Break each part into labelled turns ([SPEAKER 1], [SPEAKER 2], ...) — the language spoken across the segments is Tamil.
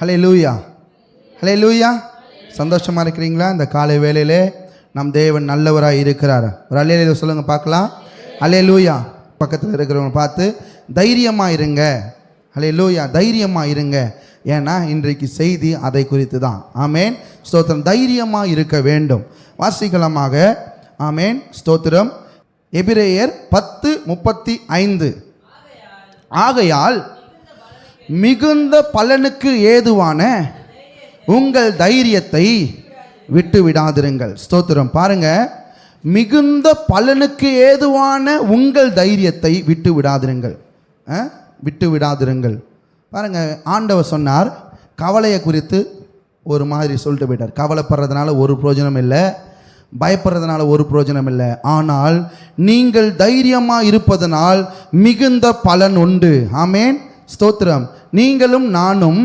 [SPEAKER 1] ஹல்லேலூயா, ஹல்லேலூயா. சந்தோஷமாக இருக்கிறீங்களா? இந்த காலை வேளையிலே நம் தேவன் நல்லவராக இருக்கிறார். ஒரு ஹல்லேலூயா சொல்லுங்கள் பார்க்கலாம். ஹல்லேலூயா. பக்கத்தில் இருக்கிறவங்க பார்த்து தைரியமாக இருங்க. ஹல்லேலூயா, தைரியமாக இருங்க. ஏன்னா இன்றைக்கு செய்தி அதை குறித்து தான். ஆமேன், ஸ்தோத்திரம். தைரியமாக இருக்க வேண்டும். வாசிக்கலமாக. ஆமேன், ஸ்தோத்திரம். எபிரேயர் 10:35. ஆகையால் மிகுந்த பலனுக்கு ஏதுவான உங்கள் தைரியத்தை விட்டு விடாதிருங்கள். ஸ்தோத்திரம். பாருங்க, மிகுந்த பலனுக்கு ஏதுவான உங்கள் தைரியத்தை விட்டு விடாதிருங்கள். விட்டு விடாதிருங்கள். பாருங்க, ஆண்டவர் சொன்னார், கவலையை குறித்து ஒரு மாதிரி சொல்லிட்டு போயிட்டார். கவலைப்படுறதுனால ஒரு பிரயோஜனம் இல்லை, பயப்படுறதுனால ஒரு பிரயோஜனம் இல்லை. ஆனால் நீங்கள் தைரியமாக இருப்பதனால் மிகுந்த பலன் உண்டு. ஆமேன், ஸ்தோத்திரம். நீங்களும் நானும்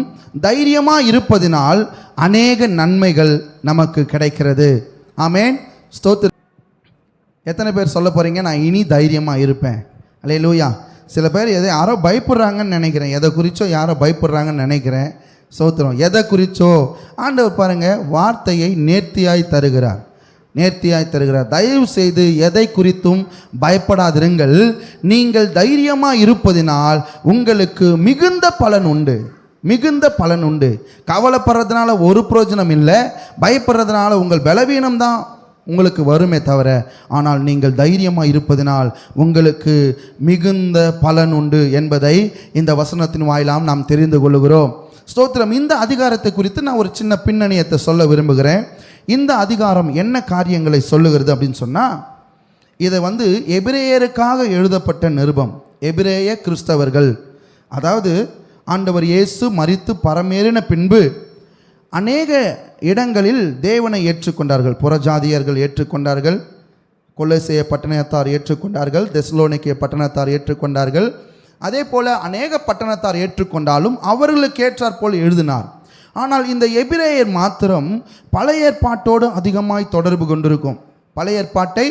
[SPEAKER 1] தைரியமாக இருப்பதினால் அநேக நன்மைகள் நமக்கு கிடைக்கிறது. ஆமேன், ஸ்தோத்திரம். எத்தனை பேர் சொல்ல போகிறீங்க, நான் இனி தைரியமாக இருப்பேன்? அல்லேலூயா. சில பேர் யாரோ பயப்படுறாங்கன்னு நினைக்கிறேன், எதை குறித்தோ யாரோ பயப்படுறாங்கன்னு நினைக்கிறேன். ஸ்தோத்திரம். எதை குறித்தோ ஆண்டவர் பாருங்கள் வார்த்தையை நேர்த்தியாய் தருகிறார், நேர்த்தியாய் தருகிறார். தயவு செய்து எதை குறித்தும் பயப்படாதிருங்கள். நீங்கள் தைரியமாக இருப்பதினால் உங்களுக்கு மிகுந்த பலன் உண்டு, மிகுந்த பலன் உண்டு. கவலைப்படுறதுனால ஒரு பிரயோஜனம் இல்லை, பயப்படுறதுனால உங்கள் பலவீனம்தான் உங்களுக்கு வருமே தவிர, ஆனால் நீங்கள் தைரியமாக இருப்பதினால் உங்களுக்கு மிகுந்த பலன் உண்டு என்பதை இந்த வசனத்தின் வாயிலாம் நாம் தெரிந்து கொள்கிறோம். ஸ்தோத்திரம். இந்த அதிகாரத்தை குறித்து நான் ஒரு சின்ன பின்னணியத்தை சொல்ல விரும்புகிறேன். இந்த அதிகாரம் என்ன காரியங்களை சொல்லுகிறது அப்படின்னு சொன்னால், இதை எபிரேயருக்காக எழுதப்பட்ட நிருபம். எபிரேய கிறிஸ்தவர்கள், அதாவது ஆண்டவர் இயேசு மரித்து பரமேறின பின்பு அநேக இடங்களில் தேவனை ஏற்றுக்கொண்டார்கள். புறஜாதியர்கள் ஏற்றுக்கொண்டார்கள், கொலோசேய பட்டணத்தார் ஏற்றுக்கொண்டார்கள், தெசலோனிக்கே பட்டணத்தார் ஏற்றுக்கொண்டார்கள். அதே போல் அநேக பட்டணத்தார் ஏற்றுக்கொண்டாலும் அவர்களுக்கு ஏற்றாற்போல் எழுதினார். ஆனால் இந்த எபிரேயர் மாத்திரம் பழைய ஏற்பாட்டோடு அதிகமாய் தொடர்பு கொண்டிருக்கும். பழைய ஏற்பாட்டை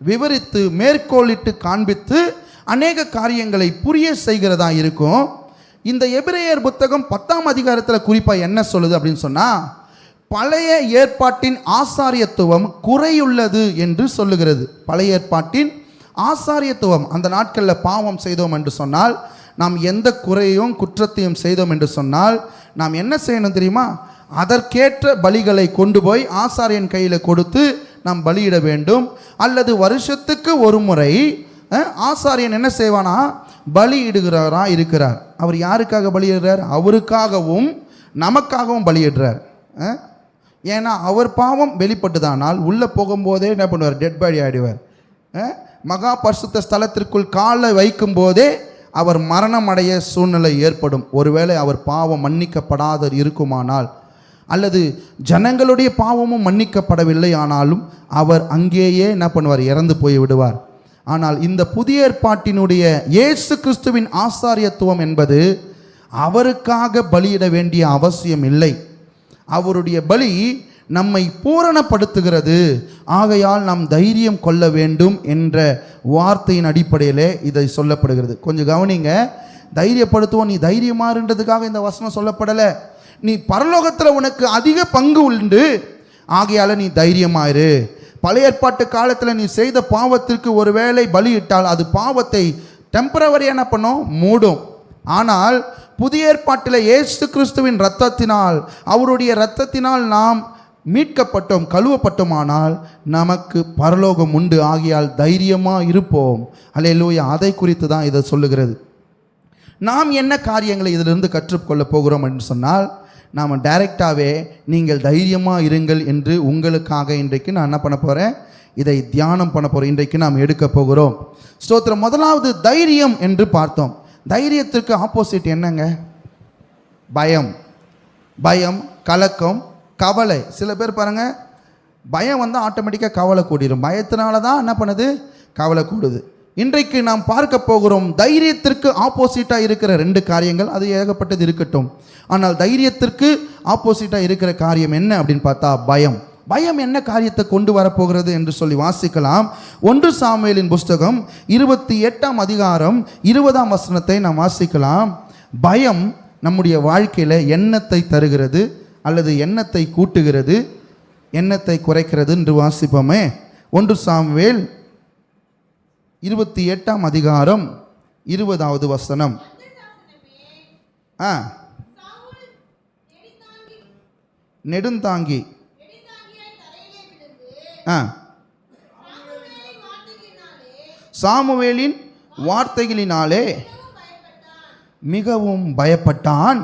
[SPEAKER 1] விவரித்து மேற்கோளிட்டு காண்பித்து அநேக காரியங்களை புரிய செய்கிறதா இருக்கும். இந்த எபிரேயர் புத்தகம் 10ஆம் அதிகாரத்தில் குறிப்பாக என்ன சொல்லுது அப்படின்னு சொன்னால், பழைய ஏற்பாட்டின் ஆசாரியத்துவம் குறையுள்ளது என்று சொல்லுகிறது. பழைய ஏற்பாட்டின் ஆசாரியத்துவம், அந்த நாட்களில் பாவம் செய்தோம் என்று சொன்னால், நாம் எந்த குறையும் குற்றத்தையும் செய்தோம் என்று சொன்னால் நாம் என்ன செய்யணும் தெரியுமா? அதற்கேற்ற பலிகளை கொண்டு போய் ஆசாரியன் கையில் கொடுத்து நாம் பலியிட வேண்டும். அல்லது வருஷத்துக்கு ஒரு முறை ஆசாரியன் என்ன செய்வானா, பலியிடுகிறாரா இருக்கிறார். அவர் யாருக்காக பலியிடுறார்? அவருக்காகவும் நமக்காகவும் பலியிடுறார். ஏன்னா அவர் பாவம் வெளிப்பட்டுதானால் உள்ளே போகும்போதே என்ன பண்ணுவார்? டெட் பாடி ஆகிடுவார். மகா பரிசுத்த ஸ்தலத்திற்குள் காலை வைக்கும் போதே அவர் மரணம் அடைய சூழ்நிலை ஏற்படும். ஒருவேளை அவர் பாவம் மன்னிக்கப்படாத இருக்குமானால், அல்லது ஜனங்களுடைய பாவமும் மன்னிக்கப்படவில்லை ஆனாலும் அவர் அங்கேயே என்ன பண்ணுவார்? இறந்து போய் விடுவார். ஆனால் இந்த புதிய ஏற்பாட்டினுடைய இயேசு கிறிஸ்துவின் ஆசாரியத்துவம் என்பது அவருக்காக பலியிட வேண்டிய அவசியம் இல்லை. அவருடைய பலி நம்மை பூரணப்படுத்துகிறது. ஆகையால் நாம் தைரியம் கொள்ள வேண்டும் என்ற வார்த்தையின் அடிப்படையிலே இதை சொல்லப்படுகிறது. கொஞ்சம் கவனிங்க. தைரியப்படுத்துவோம், நீ தைரியமாறுன்றதுக்காக இந்த வசனம் சொல்லப்படலை. நீ பரலோகத்தில் உனக்கு அதிக பங்கு உண்டு, ஆகையால் நீ தைரியமாயிரு. பழைய ஏற்பாட்டு காலத்தில் நீ செய்த பாவத்திற்கு ஒரு வேளை பலியிட்டால் அது பாவத்தை டெம்பரவரி என்ன பண்ணும்? மூடும். ஆனால் புதிய ஏற்பாட்டில் இயேசு கிறிஸ்துவின் இரத்தத்தினால், அவருடைய இரத்தத்தினால் நாம் மீட்கப்பட்டோம், கழுவப்பட்டோமானால் நமக்கு பரலோகம் உண்டு. ஆகியால் தைரியமாக இருப்போம். அல்லேலூயா. அதை குறித்து தான் இதை சொல்லுகிறது. நாம் என்ன காரியங்களை இதிலிருந்து கற்றுக்கொள்ள போகிறோம் என்று சொன்னால், நாம் டைரெக்டாகவே நீங்கள் தைரியமாக இருங்கள் என்று உங்களுக்காக இன்றைக்கு நான் என்ன பண்ண போகிறேன்? இதை தியானம் பண்ண போகிறேன். இன்றைக்கு நாம் எடுக்க போகிறோம். ஸ்தோத்திரம். முதலாவது தைரியம் என்று பார்த்தோம். தைரியத்திற்கு ஆப்போசிட் என்னங்க? பயம். பயம், கலக்கம், கவலை. சில பேர் பாருங்கள், பயம் ஆட்டோமேட்டிக்காக கவலை கூடிடும். பயத்தினால தான் என்ன பண்ணுது? கவலை கூடுது. இன்றைக்கு நாம் பார்க்க போகிறோம் தைரியத்திற்கு ஆப்போசிட்டாக இருக்கிற 2 காரியங்கள். அது ஏகப்பட்டது இருக்கட்டும். ஆனால் தைரியத்திற்கு ஆப்போசிட்டாக இருக்கிற காரியம் என்ன அப்படின்னு பார்த்தா பயம். பயம் என்ன காரியத்தை கொண்டு வரப்போகிறது என்று சொல்லி வாசிக்கலாம். 1 சாமுவேலின் புஸ்தகம் 28ஆம் அதிகாரம் 20ஆம் வசனத்தை நாம் வாசிக்கலாம். பயம் நம்முடைய வாழ்க்கையில் எண்ணத்தை தருகிறது அல்லது எண்ணத்தை கூட்டுகிறது, எண்ணத்தை குறைக்கிறது என்று வாசிப்போமே. 1 சாமுவேல் 28ஆம் அதிகாரம் 20வது வசனம். நெடுந்தாங்கி சாமுவேலின் வார்த்தைகளினாலே மிகவும் பயப்பட்டான்.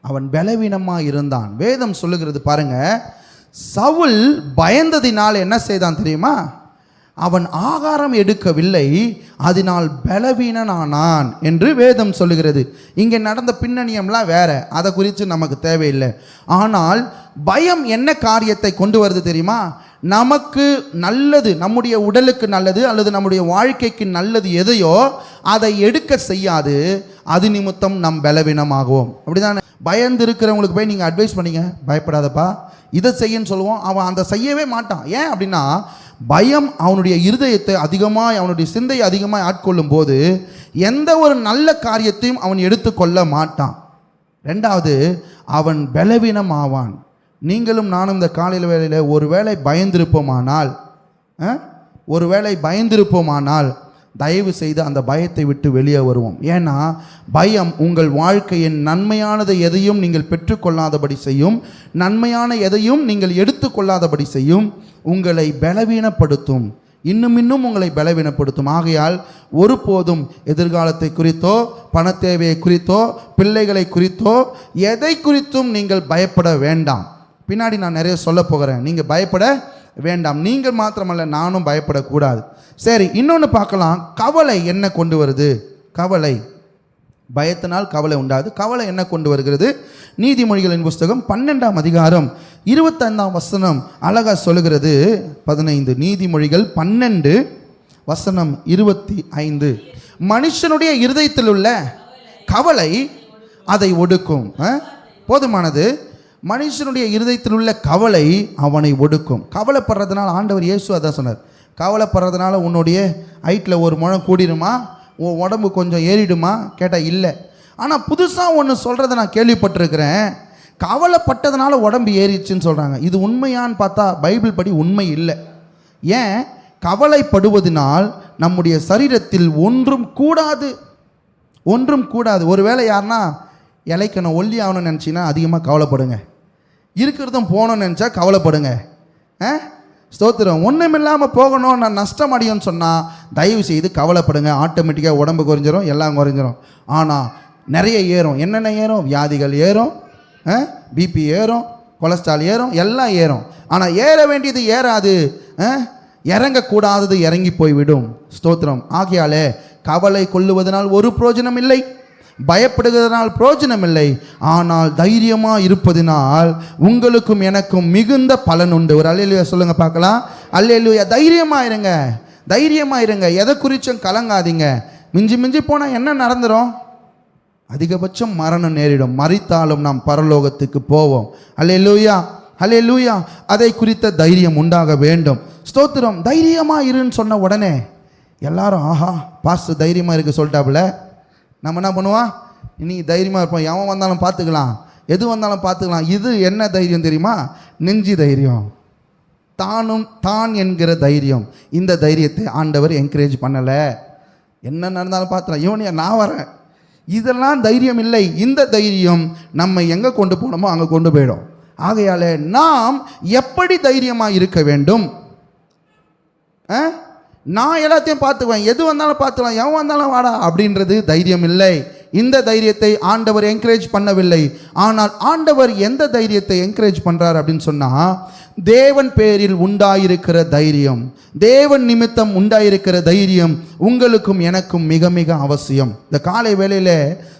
[SPEAKER 1] அவன் பலவீனமாக இருந்தான். வேதம் சொல்லுகிறது பாருங்க, சவுல் பயந்ததினால் என்ன செய்தான் தெரியுமா? அவன் ஆகாரம் எடுக்கவில்லை, அதனால் பலவீனனானான் என்று வேதம் சொல்லுகிறது. இங்கே நடந்த பின்னணியம்லாம் வேற, அதை குறித்து நமக்கு தேவையில்லை. ஆனால் பயம் என்ன காரியத்தை கொண்டு வருது தெரியுமா? நமக்கு நல்லது, நம்முடைய உடலுக்கு நல்லது அல்லது நம்முடைய வாழ்க்கைக்கு நல்லது எதையோ அதை எடுக்க செய்யாது. அது நிமித்தம் நம் பலவீனமாகுவோம். அப்படிதானே? பயந்து இருக்கிறவங்களுக்கு போய் நீங்கள் அட்வைஸ் பண்ணீங்க, பயப்படாதப்பா இதை செய்யன்னு சொல்லுவோம், அவன் அந்த செய்யவே மாட்டான். ஏன் அப்படின்னா, பயம் அவனுடைய இருதயத்தை அதிகமாக, அவனுடைய சிந்தையை அதிகமாக ஆட்கொள்ளும் போது எந்த ஒரு நல்ல காரியத்தையும் அவன் எடுத்துக்கொள்ள மாட்டான். ரெண்டாவது, அவன் பலவீனம் ஆவான். நீங்களும் நானும் இந்த காலையில் வேளையில் ஒருவேளை பயந்திருப்போமானால் தயவு செய்து அந்த பயத்தை விட்டு வெளியே வருவோம். ஏன்னா பயம் உங்கள் வாழ்க்கையின் நன்மையானதை எதையும் நீங்கள் பெற்றுக்கொள்ளாதபடி செய்யும், நன்மையான எதையும் நீங்கள் எடுத்துக்கொள்ளாதபடி செய்யும், உங்களை பலவீனப்படுத்தும், இன்னும் உங்களை பலவீனப்படுத்தும். ஆகையால் ஒருபோதும் எதிர்காலத்தை குறித்தோ, பண தேவையை குறித்தோ, பிள்ளைகளை குறித்தோ, எதை குறித்தும் நீங்கள் பயப்பட வேண்டாம். பின்னாடி நான் நிறைய சொல்ல போகிறேன். நீங்கள் பயப்பட வேண்டாம். நீங்கள் மாத்திரமல்ல, நானும் பயப்படக்கூடாது. சரி, இன்னொன்று பார்க்கலாம். கவலை என்ன கொண்டு வருது? கவலை, பயத்தினால் கவலை உண்டாது. கவலை என்ன கொண்டு வருகிறது? நீதிமொழிகளின் புஸ்தகம் 12ஆம் அதிகாரம் 25ஆம் வசனம் அழகா சொல்லுகிறது. 15 நீதிமொழிகள் 12 வசனம் 25. மனுஷனுடைய இருதயத்தில் உள்ள கவலை அதை ஒடுக்கும். போதுமானது. மனுஷனுடைய இருதயத்தில் உள்ள கவலை அவனை ஒடுக்கும். கவலைப்படுறதுனால, ஆண்டவர் இயேசு அதான் சொன்னார், கவலைப்படுறதுனால உன்னுடைய ஹைட்டில் 1 முழம் கூடிடுமா, உன் உடம்பு கொஞ்சம் ஏறிடுமா கேட்டால் இல்லை. ஆனால் புதுசாக ஒன்று சொல்கிறத நான் கேள்விப்பட்டிருக்கிறேன், கவலைப்பட்டதுனால உடம்பு ஏறிடுச்சுன்னு சொல்கிறாங்க. இது உண்மையான்னு பார்த்தா பைபிள் படி உண்மை இல்லை. ஏன்? கவலைப்படுவதனால் நம்முடைய சரீரத்தில் ஒன்றும் கூடாது. ஒருவேளை யாருன்னா இலைக்கணும், ஒல்லி ஆகணும்னு நினச்சின்னா அதிகமாக கவலைப்படுங்க. இருக்கிறதும் போகணும்னு நினச்சா கவலைப்படுங்க. ஸ்தோத்திரம். ஒன்றும் இல்லாமல் போகணும், நான் நஷ்டம் அடையும்னு சொன்னால் தயவு செய்து கவலைப்படுங்க. ஆட்டோமேட்டிக்காக உடம்பு குறைஞ்சிரும், எல்லாம் குறைஞ்சிரும். ஆனால் நிறைய ஏறும். என்னென்ன ஏறும்? வியாதிகள் ஏறும், பிபி ஏறும், கொலஸ்ட்ரால் ஏறும், எல்லாம் ஏறும். ஆனால் ஏற வேண்டியது ஏறாது, இறங்கக்கூடாதது இறங்கி போய்விடும். ஸ்தோத்திரம். ஆகையாலே கவலை கொள்ளுவதனால் ஒரு பிரயோஜனம் இல்லை, பயப்படுகிறதுனால் பிரயோஜனம் இல்லை. ஆனால் தைரியமாக இருப்பதினால் உங்களுக்கும் எனக்கும் மிகுந்த பலன் உண்டு. ஒரு அல்லேலூயா சொல்லுங்க பார்க்கலாம். அல்லேலூயா. தைரியமாக இருங்க. எதை குறிச்சும் கலங்காதீங்க. மிஞ்சி போனால் என்ன நடந்துடும்? அதிகபட்சம் மரணம் நேரிடும். மரித்தாலும் நாம் பரலோகத்துக்கு போவோம். அல்லேலூயா. அதை குறித்த தைரியம் உண்டாக வேண்டும். ஸ்தோத்திரம். தைரியமாக இருன்னு சொன்ன உடனே எல்லாரும் ஆஹா பாஸ்டர் தைரியமாக இருக்கு சொல்லிட்டாப்புல, நம்ம என்ன பண்ணுவோம்? இன்னைக்கு தைரியமாக இருப்போம், எவன் வந்தாலும் பார்த்துக்கலாம், எது வந்தாலும் பார்த்துக்கலாம். இது என்ன தைரியம் தெரியுமா? நெஞ்சு தைரியம், தான் என்கிற தைரியம். இந்த தைரியத்தை ஆண்டவர் என்கரேஜ் பண்ணலை. என்ன நடந்தாலும் பார்த்துக்கலாம், இவனையா நான் வரேன், இதெல்லாம் தைரியம் இல்லை. இந்த தைரியம் நம்ம எங்கே கொண்டு போகணுமோ அங்கே கொண்டு போயிடும். ஆகையால் நாம் எப்படி தைரியமாக இருக்க வேண்டும்? நான் எல்லாத்தையும் பார்த்துக்குவேன், எது வந்தாலும் பார்த்துக்கலாம், எவன் வந்தாலும் வாடா அப்படின்றது தைரியம் இல்லை. இந்த தைரியத்தை ஆண்டவர் என்கரேஜ் பண்ணவில்லை. ஆனால் ஆண்டவர் எந்த தைரியத்தை என்கரேஜ் பண்ணுறார் அப்படின்னு சொன்னால், தேவன் பேரில் உண்டாயிருக்கிற தைரியம், தேவன் நிமித்தம் உண்டாயிருக்கிற தைரியம் உங்களுக்கும் எனக்கும் மிக மிக அவசியம். இந்த காலை வேளையில்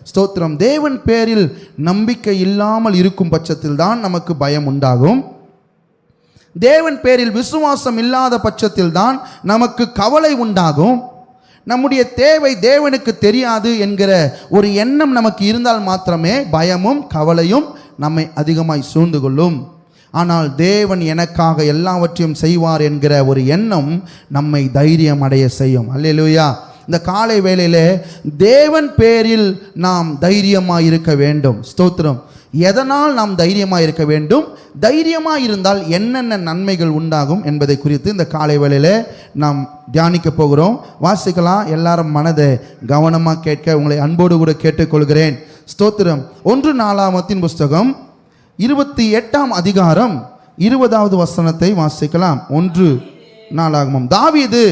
[SPEAKER 1] ஸ்தோத்திரம், தேவன் பேரில் நம்பிக்கை இல்லாமல் இருக்கும் பட்சத்தில் தான் நமக்கு பயம் உண்டாகும். தேவன் பேரில் விசுவாசம் இல்லாத பட்சத்தில் தான் நமக்கு கவலை உண்டாகும். நம்முடைய தேவை தேவனுக்கு தெரியாது என்கிற ஒரு எண்ணம் நமக்கு இருந்தால் மாத்திரமே பயமும் கவலையும் நம்மை அதிகமாய் சூழ்ந்து கொள்ளும். ஆனால் தேவன் எனக்காக எல்லாவற்றையும் செய்வார் என்கிற ஒரு எண்ணம் நம்மை தைரியம் அடைய செய்யும். அல்லேலூயா. இந்த காலை வேளையிலே தேவன் பேரில் நாம் தைரியமாக இருக்க வேண்டும். ஸ்தோத்திரம். எதனால் நாம் தைரியமாக இருக்க வேண்டும், தைரியமாக இருந்தால் என்னென்ன நன்மைகள் உண்டாகும் என்பதை குறித்து இந்த காலை வேளையிலே நாம் தியானிக்க போகிறோம். வாசிக்கலாம். எல்லாரும் மனதை கவனமாக கேட்க உங்களை அன்போடு கூட கேட்டுக்கொள்கிறேன். ஸ்தோத்திரம். 1 நாளாகமத்தின் புஸ்தகம் 28ஆம் அதிகாரம் 20வது வசனத்தை வாசிக்கலாம். 1 நாளாகமம். தாவீது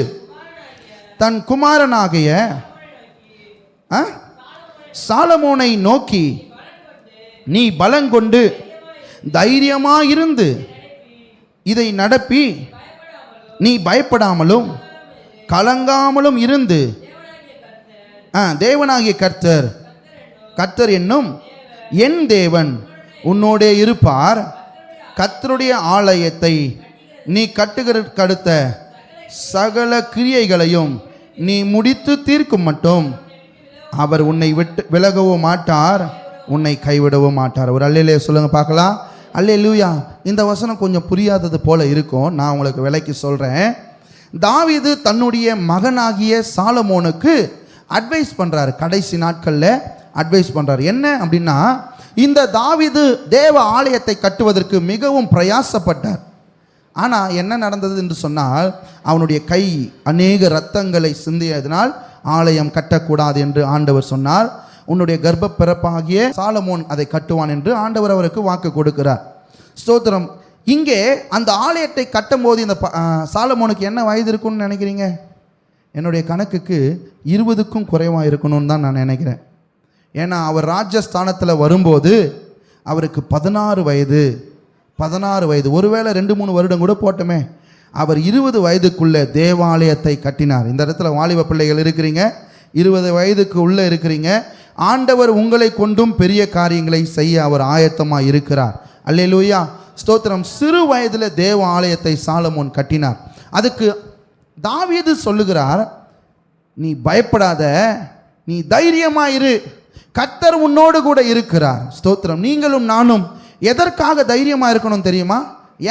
[SPEAKER 1] தன் குமாரனாகிய சாலமோனை நோக்கி, நீ பலங்கொண்டு தைரியமாயிருந்து இதை நடப்பி நீ பயப்படாமலும் கலங்காமலும் இருந்து தேவனாகிய கர்த்தர் என்னும் என் தேவன் உன்னோடே இருப்பார். கர்த்தருடைய ஆலயத்தை நீ கட்டுகிறதற்கடுத்த சகல கிரியைகளையும் நீ முடித்து தீர்க்கும் மட்டும் அவர் உன்னை விட்டு விலகவோ மாட்டார், உன்னை கைவிடவோ மாட்டார். ஒரு அல்லேலூயா சொல்லுங்க பார்க்கலாம். அல்லேலூயா. இந்த வசனம் கொஞ்சம் புரியாதது போல இருக்கும், நான் உங்களுக்கு விலைக்கு சொல்கிறேன். தாவீது தன்னுடைய மகனாகிய சாலமோனுக்கு அட்வைஸ் பண்ணுறாரு. கடைசி நாட்களில் அட்வைஸ் பண்ணுறாரு. என்ன அப்படின்னா, இந்த தாவீது தேவ ஆலயத்தை கட்டுவதற்கு மிகவும் பிரயாசப்பட்டார். ஆனால் என்ன நடந்தது என்று சொன்னால், அவனுடைய கை அநேக இரத்தங்களை சிந்தியதனால் ஆலயம் கட்டக்கூடாது என்று ஆண்டவர் சொன்னார். உன்னுடைய கர்ப்ப பிறப்பாகிய சாலமோன் அதை கட்டுவான் என்று ஆண்டவர் அவருக்கு வாக்கு கொடுக்கிறார். ஸ்தோத்திரம். இங்கே அந்த ஆலயத்தை கட்டும் போது இந்த சாலமோனுக்கு என்ன வயது இருக்குன்னு நினைக்கிறீங்க? என்னுடைய கணக்குக்கு 20க்கும் குறைவாக இருக்கணும்னு தான் நான் நினைக்கிறேன். ஏன்னா அவர் ராஜஸ்தானத்தில் வரும்போது அவருக்கு 16 வயது. ஒருவேளை 2-3 வருடம் கூட போட்டோமே. அவர் 20 வயதுக்குள்ளே தேவாலயத்தை கட்டினார். இந்த இடத்துல வாலிப பிள்ளைகள் இருக்கிறீங்க, 20 வயதுக்கு உள்ளே இருக்கிறீங்க. ஆண்டவர் உங்களை கொண்டும் பெரிய காரியங்களை செய்ய அவர் ஆயத்தமாக இருக்கிறார். அல்லேலூயா. ஸ்தோத்திரம். சிறு வயதில் தேவ ஆலயத்தை சாலமோன் கட்டினார். அதுக்கு தாவீது சொல்லுகிறார், நீ பயப்படாத, நீ தைரியமாயிரு, கர்த்தர் உன்னோடு கூட இருக்கிறார். ஸ்தோத்திரம். நீங்களும் நானும் எதற்காக தைரியமாக இருக்கணும் தெரியுமா?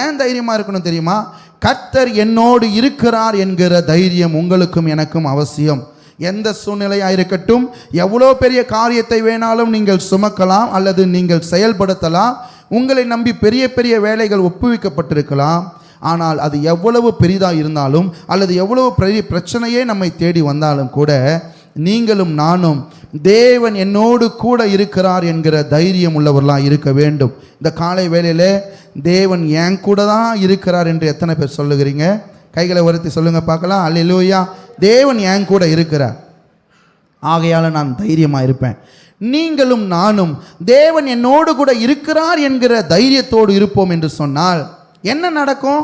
[SPEAKER 1] ஏன் தைரியமாக இருக்கணும் தெரியுமா? கர்த்தர் என்னோடு இருக்கிறார் என்கிற தைரியம் உங்களுக்கும் எனக்கும் அவசியம். எந்த சூழ்நிலையாக இருக்கட்டும், எவ்வளோ பெரிய காரியத்தை வேணாலும் நீங்கள் சுமக்கலாம் அல்லது நீங்கள் செயல்படுத்தலாம். உங்களை நம்பி பெரிய பெரிய வேலைகள் ஒப்புவிக்கப்பட்டிருக்கலாம். ஆனால் அது எவ்வளவு பெரிதாக இருந்தாலும் அல்லது எவ்வளவு பெரிய பிரச்சனையே நம்மை தேடி வந்தாலும் கூட நீங்களும் நானும் தேவன் என்னோடு கூட இருக்கிறார் என்கிற தைரியம் உள்ளவர்களாக இருக்க வேண்டும். இந்த காலை வேளையிலே தேவன் என் கூட தான் இருக்கிறார் என்று எத்தனை பேர் சொல்லுகிறீங்க? கைகளை உயர்த்தி சொல்லுங்க பார்க்கலாம். அல்லேலூயா. தேவன் என் கூட இருக்கிறார், ஆகையால் நான் தைரியமாக இருப்பேன். நீங்களும் நானும் தேவன் என்னோடு கூட இருக்கிறார் என்கிற தைரியத்தோடு இருப்போம் என்று சொன்னால் என்ன நடக்கும்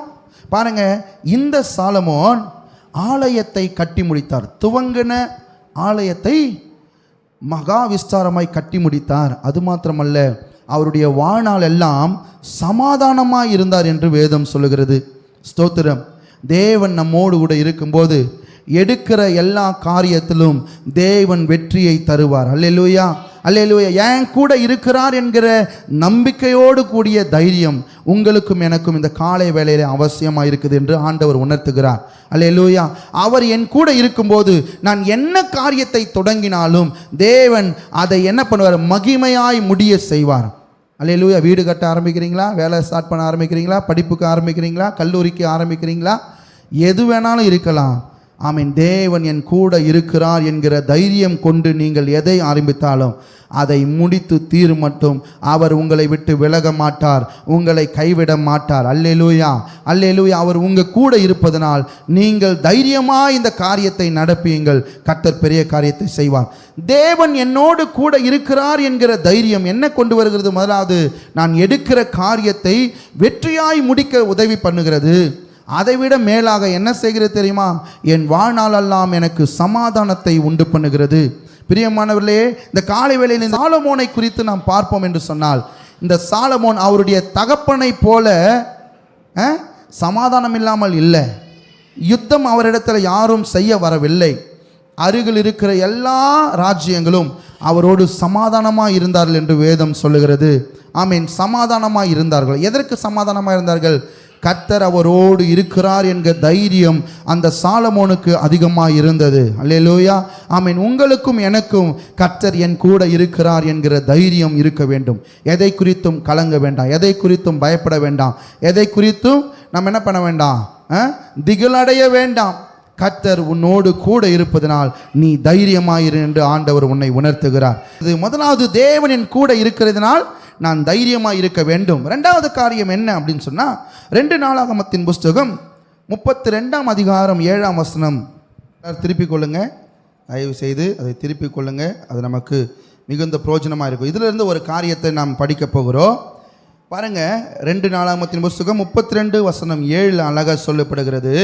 [SPEAKER 1] பாருங்க. இந்த சாலமோன் ஆலயத்தை கட்டி முடித்தார். துவங்கின ஆலயத்தை மகா விஸ்தாரமாய் கட்டி முடித்தார். அது மாத்திரமல்ல, அவருடைய வாழ்நாள் எல்லாம் சமாதானமாய் இருந்தார் என்று வேதம் சொல்லுகிறது. ஸ்தோத்திரம். தேவன் நம்மோடு கூட இருக்கும்போது எடுக்கிற எல்லா காரியத்திலும் தேவன் வெற்றியை தருவார். அல்லேலூயா. அல்லேலூயா. என் கூட இருக்கிறார் என்கிற நம்பிக்கையோடு கூடிய தைரியம் உங்களுக்கும் எனக்கும் இந்த காலை வேளையிலே அவசியமாக இருக்குது என்று ஆண்டவர் உணர்த்துகிறார். அல்லேலூயா. அவர் என் கூட இருக்கும்போது நான் என்ன காரியத்தை தொடங்கினாலும் தேவன் அதை என்ன பண்ணுவார்? மகிமையாய் முடிய செய்வார். அல்லேலூயா. வீடு கட்ட ஆரம்பிக்கிறீங்களா? வேலை ஸ்டார்ட் பண்ண ஆரம்பிக்கிறீங்களா? படிப்புக்கு ஆரம்பிக்கிறீங்களா? கல்லூரிக்கு ஆரம்பிக்கிறீங்களா? எது வேணாலும் இருக்கலாம். ஆமீன். தேவன் என் கூட இருக்கிறார் என்கிற தைரியம் கொண்டு நீங்கள் எதை ஆரம்பித்தாலும் அதை முடித்து தீர் மட்டும் அவர் உங்களை விட்டு விலக மாட்டார், உங்களை கைவிட மாட்டார். அல்லேலூயா. அல்லேலூயா. அவர் உங்கள் கூட இருப்பதனால் நீங்கள் தைரியமாக இந்த காரியத்தை நடப்பியுங்கள். கர்த்தர் பெரிய காரியத்தை செய்வார். தேவன் என்னோடு கூட இருக்கிறார் என்கிற தைரியம் என்ன கொண்டு வருகிறது? முதலாவது, நான் எடுக்கிற காரியத்தை வெற்றியாய் முடிக்க உதவி பண்ணுகிறது. அதைவிட மேலாக என்ன செய்கிறது தெரியுமா? என் வாழ்நாளெல்லாம் எனக்கு சமாதானத்தை உண்டு பண்ணுகிறது. பிரியமானவர்களே, இந்த காலை வேளையில் சாலமோனை குறித்து நாம் பார்ப்போம் என்று சொன்னால், இந்த சாலமோன் அவருடைய தகப்பனை போல சமாதானம் இல்லாமல் இல்லை. யுத்தம் அவரிடத்தில் யாரும் செய்ய வரவில்லை. அருகில் இருக்கிற எல்லா ராஜ்யங்களும் அவரோடு சமாதானமாக இருந்தார்கள் என்று வேதம் சொல்லுகிறது. ஆமீன். சமாதானமாக இருந்தார்கள். எதற்கு சமாதானமாக இருந்தார்கள்? கர்த்தர் அவரோடு இருக்கிறார் என்கிற தைரியம் அந்த சாலமோனுக்கு அதிகமாக இருந்தது. அல்லேலூயா. ஆமீன். உங்களுக்கும் எனக்கும் கர்த்தர் என் கூட இருக்கிறார் என்கிற தைரியம் இருக்க வேண்டும். எதை குறித்தும் கலங்க வேண்டாம், எதை குறித்தும் பயப்பட வேண்டாம், எதை குறித்தும் நம்ம என்ன பண்ண வேண்டாம், திகிலடைய வேண்டாம். கர்த்தர் உன்னோடு கூட இருப்பதனால் நீ தைரியமாயிரு என்று ஆண்டவர் உன்னை உணர்த்துகிறார். இது முதலாவது, தேவனின் கூட இருக்கிறதுனால் நான் தைரியமாக இருக்க வேண்டும். ரெண்டாவது காரியம் என்ன அப்படின்னு சொன்னால், 2 நாளாகமத்தின் புஸ்தகம் 32ஆம் அதிகாரம் 7ஆம் வசனம். திருப்பிக் கொள்ளுங்க, தயவு செய்து அதை திருப்பிக் கொள்ளுங்க. அது நமக்கு மிகுந்த பிரயோஜனமாக இருக்கும். இதிலிருந்து ஒரு காரியத்தை நாம் படிக்க போகிறோம். பாருங்க, 2 நாளாகமத்தின் புஸ்தகம் 32 வசனம் 7 அழகாக சொல்லப்படுகிறது.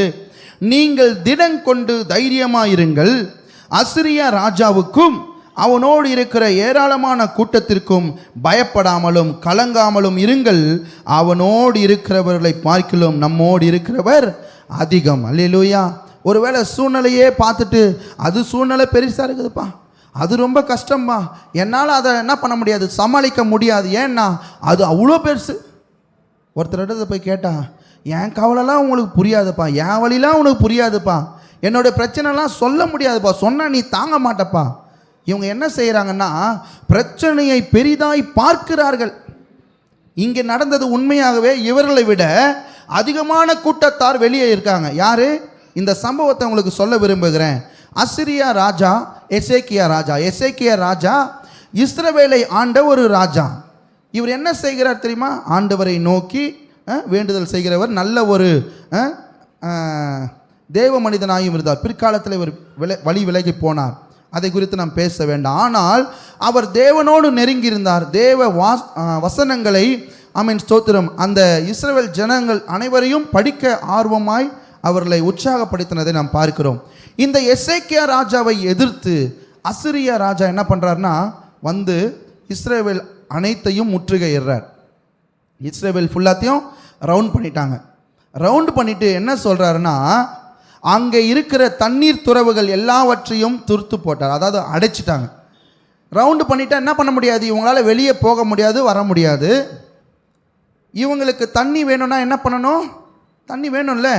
[SPEAKER 1] நீங்கள் திடங்கொண்டு தைரியமாயிருங்கள், அசிரியா ராஜாவுக்கும் அவனோடு இருக்கிற ஏராளமான கூட்டத்திற்கும் பயப்படாமலும் கலங்காமலும் இருங்கள். அவனோடு இருக்கிறவர்களை பார்க்கிலும் நம்மோடு இருக்கிறவர் அதிகம். அல்லேலூயா. ஒருவேளை சூழ்நிலையே பார்த்துட்டு அது சூழ்நிலை பெருசாக இருக்குதுப்பா, அது ரொம்ப கஷ்டம்பா, என்னால் அதை என்ன பண்ண முடியாது, சமாளிக்க முடியாது, ஏன்னா அது அவ்வளோ பெருசு. ஒருத்தர் போய் கேட்டா, என் கவலைலாம் உங்களுக்கு புரியாதுப்பா, என் வழிலாம் உனக்கு புரியாதுப்பா, என்னுடைய பிரச்சனைலாம் சொல்ல முடியாதுப்பா, சொன்னால் நீ தாங்க மாட்டப்பா. இவங்க என்ன செய்கிறாங்கன்னா, பிரச்சனையை பெரிதாய் பார்க்கிறார்கள். இங்கே நடந்தது உண்மையாகவே இவர்களை விட அதிகமான கூட்டத்தார் வெளியே இருக்காங்க. யாரு? இந்த சம்பவத்தை உங்களுக்கு சொல்ல விரும்புகிறேன். அசிரியா ராஜா எசேக்கியா ராஜா. எசேக்கியா ராஜா இஸ்ரவேலை ஆண்ட ஒரு ராஜா. இவர் என்ன செய்கிறார் தெரியுமா? ஆண்டவரை நோக்கி வேண்டுதல் செய்கிறவர், நல்ல ஒரு தேவ மனிதனாயும் இருந்தார். பிற்காலத்தில் இவர் வழி விலகி போனார், அதை குறித்து நாம் பேச வேண்டாம். ஆனால் அவர் தேவனோடு நெருங்கி இருந்தார். தேவ வசனங்களை, ஆமீன் ஸ்தோத்திரம், அந்த இஸ்ரவேல் ஜனங்கள் அனைவரையும் படிக்க ஆர்வமாய் அவர்களை உற்சாகப்படுத்தினதை நாம் பார்க்கிறோம். இந்த எசேக்கியா ராஜாவை எதிர்த்து அசிரியா ராஜா என்ன பண்ணுறாருன்னா, வந்து இஸ்ரவேல் அனைத்தையும் முற்றுகையிடுறார். இஸ்ரவேல் ஃபுல்லாத்தையும் ரவுண்ட் பண்ணிட்டாங்க. ரவுண்ட் பண்ணிட்டு என்ன சொல்கிறாருன்னா, அங்கே இருக்கிற தண்ணீர் துறவுகள் எல்லாவற்றையும் துருத்து போட்டார். அதாவது அடைச்சிட்டாங்க. ரவுண்டு பண்ணிட்டா என்ன பண்ண முடியாது, இவங்களால் வெளியே போக முடியாது, வர முடியாது. இவங்களுக்கு தண்ணி வேணும்னா என்ன பண்ணணும், தண்ணி வேணும்ல.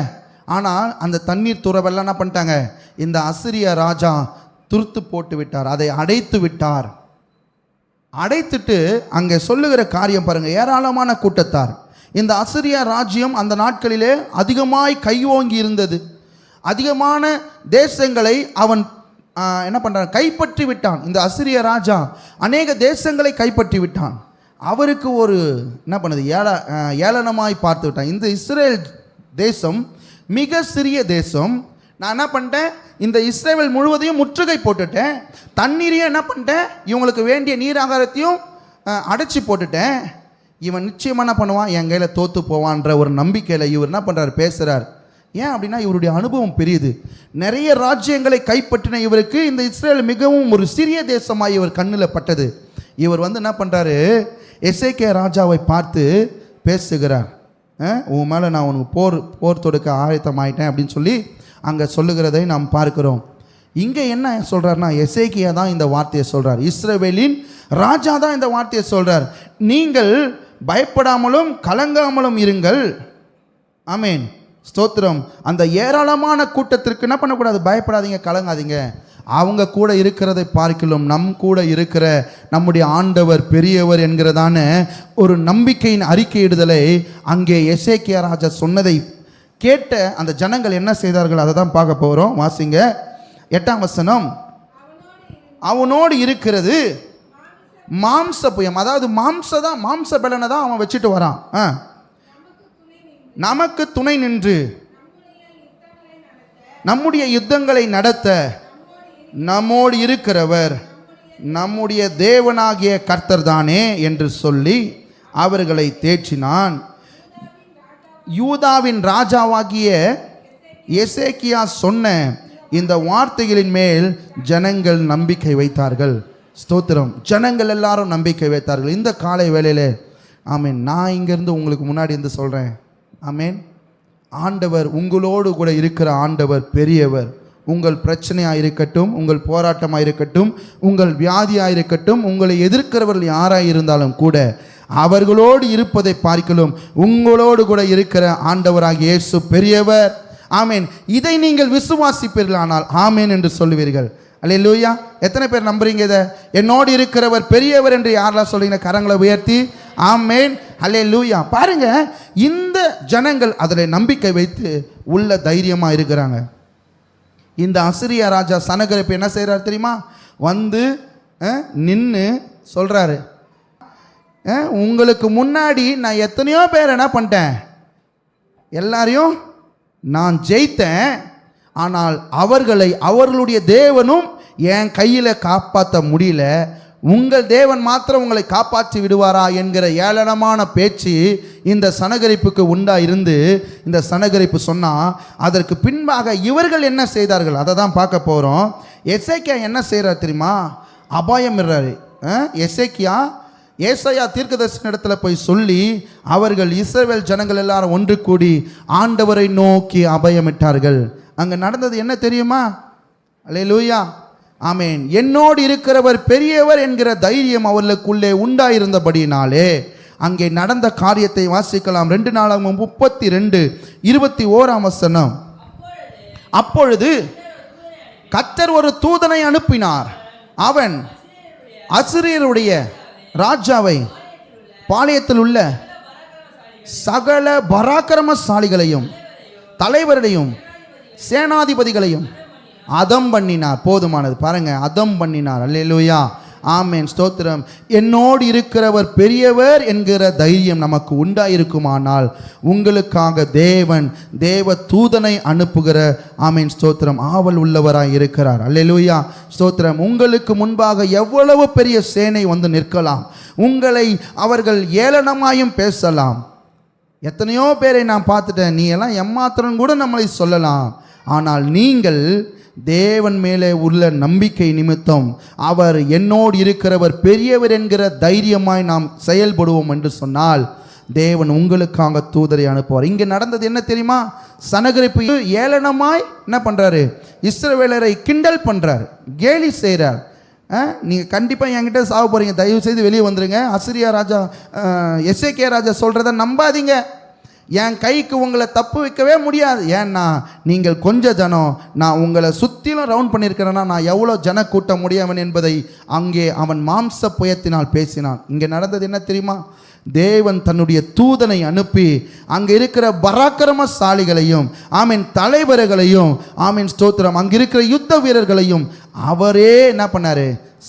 [SPEAKER 1] ஆனால் அந்த தண்ணீர் துறவெல்லாம் என்ன பண்ணிட்டாங்க, இந்த அசிரியா ராஜா துருத்து போட்டு விட்டார், அதை அடைத்து விட்டார். அடைத்துட்டு அங்கே சொல்லுகிற காரியம் பாருங்க, ஏராளமான கூட்டத்தார். இந்த அசிரியா ராஜ்யம் அந்த நாட்களிலே அதிகமாய் கையோங்கி இருந்தது. அதிகமான தேசங்களை அவன் என்ன பண்ணுறான், கைப்பற்றி விட்டான். இந்த அசிரிய ராஜா அநேக தேசங்களை கைப்பற்றி விட்டான். அவருக்கு ஒரு என்ன பண்ணுது, ஏளனமாய் பார்த்து விட்டான். இந்த இஸ்ரேல் தேசம் மிக சிறிய தேசம். நான் என்ன பண்ணிட்டேன், இந்த இஸ்ரேல் முழுவதையும் முற்றுகை போட்டுட்டேன். தண்ணீரையும் என்ன பண்ணிட்டேன், இவங்களுக்கு வேண்டிய நீராகாரத்தையும் அடைச்சி போட்டுட்டேன். இவன் நிச்சயமாக என்ன பண்ணுவான், என் கையில் தோற்று போவான்ற ஒரு நம்பிக்கையில் இவர் என்ன பண்ணுறாரு, பேசுகிறார். ஏன் அப்படின்னா, இவருடைய அனுபவம் பெரியது. நிறைய ராஜ்யங்களை கைப்பற்றின இவருக்கு இந்த இஸ்ரேல் மிகவும் ஒரு சிறிய தேசமாக இவர் கண்ணில் பட்டது. இவர் வந்து என்ன பண்ணுறாரு, எசேக்கியா ராஜாவை பார்த்து பேசுகிறார். உன் மேலே நான் உனக்கு போர் தொடுக்க ஆயத்தமாயிட்டேன் அப்படின்னு சொல்லி அங்கே சொல்லுகிறதை நாம் பார்க்கிறோம். இங்கே என்ன சொல்கிறார்னா, எசேக்கியா தான் இந்த வார்த்தையை சொல்கிறார். இஸ்ரவேலின் ராஜா தான் இந்த வார்த்தையை சொல்கிறார். நீங்கள் பயப்படாமலும் கலங்காமலும் இருங்கள். ஆமேன் ஸ்தோத்திரம். அந்த ஏராளமான கூட்டத்திற்கு என்ன பண்ணக்கூடாது, பயப்படாதீங்க, கலங்காதீங்க. அவங்க கூட இருக்கிறதை பார்க்கலாம், நம் கூட இருக்கிற நம்முடைய ஆண்டவர் பெரியவர் என்கிறதான ஒரு நம்பிக்கையின் அறிக்கையிடுதலை அங்கே எசேக்கியா ராஜா சொன்னதை கேட்ட அந்த ஜனங்கள் என்ன செய்தார்கள், அதை தான் பார்க்க போகிறோம். வாசிங்க 8ஆம் வசனம். அவனோடு இருக்கிறது மாம்ச புயம், அதாவது மாம்ச பலனை தான் அவன் வச்சுட்டு வரான். நமக்கு துணை நின்று நம்முடைய யுத்தங்களை நடத்த நம்மோடு இருக்கிறவர் நம்முடைய தேவனாகிய கர்த்தர் தானே என்று சொல்லி அவர்களை தேற்றினான். யூதாவின் ராஜாவாகிய எசேக்கியா சொன்ன இந்த வார்த்தைகளின் மேல் ஜனங்கள் நம்பிக்கை வைத்தார்கள். ஸ்தோத்திரம். ஜனங்கள் எல்லாரும் நம்பிக்கை வைத்தார்கள். இந்த காலை வேளையிலே ஆமேன், நான் இங்கேருந்து உங்களுக்கு முன்னாடி இருந்து சொல்கிறேன். ஆமேன். ஆண்டவர் உங்களோடு கூட இருக்கிற ஆண்டவர் பெரியவர், உங்கள் பிரச்சனையாக இருக்கட்டும், உங்கள் போராட்டமாக இருக்கட்டும், உங்கள் வியாதியாக இருக்கட்டும், உங்களை எதிர்க்கிறவர்கள் யாராக இருந்தாலும் கூட அவர்களோடு இருப்பதை பார்க்கலும் உங்களோடு கூட இருக்கிற ஆண்டவராகிய இயேசு பெரியவர். ஆமேன். இதை நீங்கள் விசுவாசிப்பீர்களானால் ஆமேன் என்று சொல்லுவீர்கள். அல்லேலூயா. எத்தனை பேர் நம்புறீங்க இதை? என்னோடு இருக்கிறவர் பெரியவர் என்று யாரெல்லாம் சொல்றீங்க? கரங்களை உயர்த்தி ஆமேன். அல்லேலூயா. பாருங்க, இந்த ஜனங்கள் அதில் நம்பிக்கை வைத்து உள்ள தைரியமா இருக்கிறாங்க. இந்த அசிரியா ராஜா சனகரிப்பு என்ன செய்கிறார் தெரியுமா? வந்து நின்று சொல்கிறாரு, உங்களுக்கு முன்னாடி நான் எத்தனையோ பேர் என்ன பண்ணிட்டேன், எல்லாரையும் நான் ஜெயித்தேன். ஆனால் அவர்களுடைய தேவனும் என் கையில் காப்பாற்ற முடியல. உங்கள் தேவன் மாத்திரம் உங்களை காப்பாற்றி விடுவாரா என்கிற ஏளனமான பேச்சு இந்த சனகரிப்புக்கு உண்டா இருந்து இந்த சனகரிப்பு சொன்னால், அதற்கு பின்பாக இவர்கள் என்ன செய்தார்கள் அதை தான் பார்க்க போகிறோம். எசேக்கியா என்ன செய்கிறார் தெரியுமா? அபாயம் இடுறாரு. ஏசாயா தீர்க்கதரிசன இடத்துல போய் சொல்லி அவர்கள் இஸ்ரவேல் ஜனங்கள் எல்லாரும் ஒன்று கூடி ஆண்டவரை நோக்கி அபயமிட்டார்கள். அங்கே நடந்தது என்ன தெரியுமா? அல்லேலூயா. ஆமேன். என்னோடு இருக்கிறவர் பெரியவர் என்கிற தைரியம் அவர்களுக்குள்ளே உண்டாயிருந்தபடினாலே அங்கே நடந்த காரியத்தை வாசிக்கலாம். 2 நாளாகமம் 32:21 அப்பொழுது கர்த்தர் ஒரு தூதனை அனுப்பினார். அவன் அசிரியருடைய ராஜாவை பாளையத்தில் உள்ள சகல பராக்கிரமசாலிகளையும் தலைவர்களையும் சேனாதிபதிகளையும் அதம் பண்ணினார். போதுமானது. பாருங்க, அதம் பண்ணினார். அல்லேலூயா. ஆமேன். ஸ்தோத்திரம். என்னோடு இருக்கிறவர் பெரியவர் என்கிற தைரியம் நமக்கு உண்டாயிருக்குமானால் உங்களுக்காக தேவ தூதனை அனுப்புகிற ஆமேன் ஸ்தோத்திரம் ஆவல் உள்ளவராய் இருக்கிறார். அல்லேலூயா. ஸ்தோத்திரம். உங்களுக்கு முன்பாக எவ்வளவு பெரிய சேனை வந்து நிற்கலாம். உங்களை அவர்கள் ஏளனமாயும் பேசலாம். எத்தனையோ பேரை நான் பார்த்துட்டேன், நீ எல்லாம் எம்மாத்திரம் கூட நம்மளை சொல்லலாம். ஆனால் நீங்கள் தேவன் மேலே உள்ள நம்பிக்கை நிமித்தம் அவர் என்னோடு இருக்கிறவர் பெரியவர் என்கிற தைரியமாய் நாம் செயல்படுவோம் என்று சொன்னால் தேவன் உங்களுக்காக தூதரை அனுப்புவார். இங்கே நடந்தது என்ன தெரியுமா? சனகரிப்பு ஏளனமாய் என்ன பண்ணுறாரு? இஸ்ரவேலரை கிண்டல் பண்ணுறார், கேலி செய்கிறார். நீங்கள் கண்டிப்பாக என்கிட்ட சாவ போகிறீங்க, தயவு செய்து வெளியே வந்துடுங்க. அசிரியா ராஜா எசேக்கியா ராஜா சொல்கிறத நம்பாதீங்க. என் கைக்கு உங்களை தப்பு வைக்கவே முடியாது. ஏன்னா நீங்கள் கொஞ்சம் ஜனம், நான் உங்களை சுற்றிலும் ரவுண்ட் பண்ணியிருக்கிறேன்னா நான் எவ்வளோ ஜன கூட்ட முடியாமல் என்பதை அங்கே அவன் மாம்ச புயத்தினால் பேசினான். இங்கே நடந்தது என்ன தெரியுமா? தேவன் தன்னுடைய தூதனை அனுப்பி அங்கே இருக்கிற பராக்கிரமசாலிகளையும் ஆமீன் தலைவர்களையும் ஆமீன் ஸ்தோத்திரம் அங்கே இருக்கிற யுத்த வீரர்களையும் அவரே என்ன பண்ணாரு?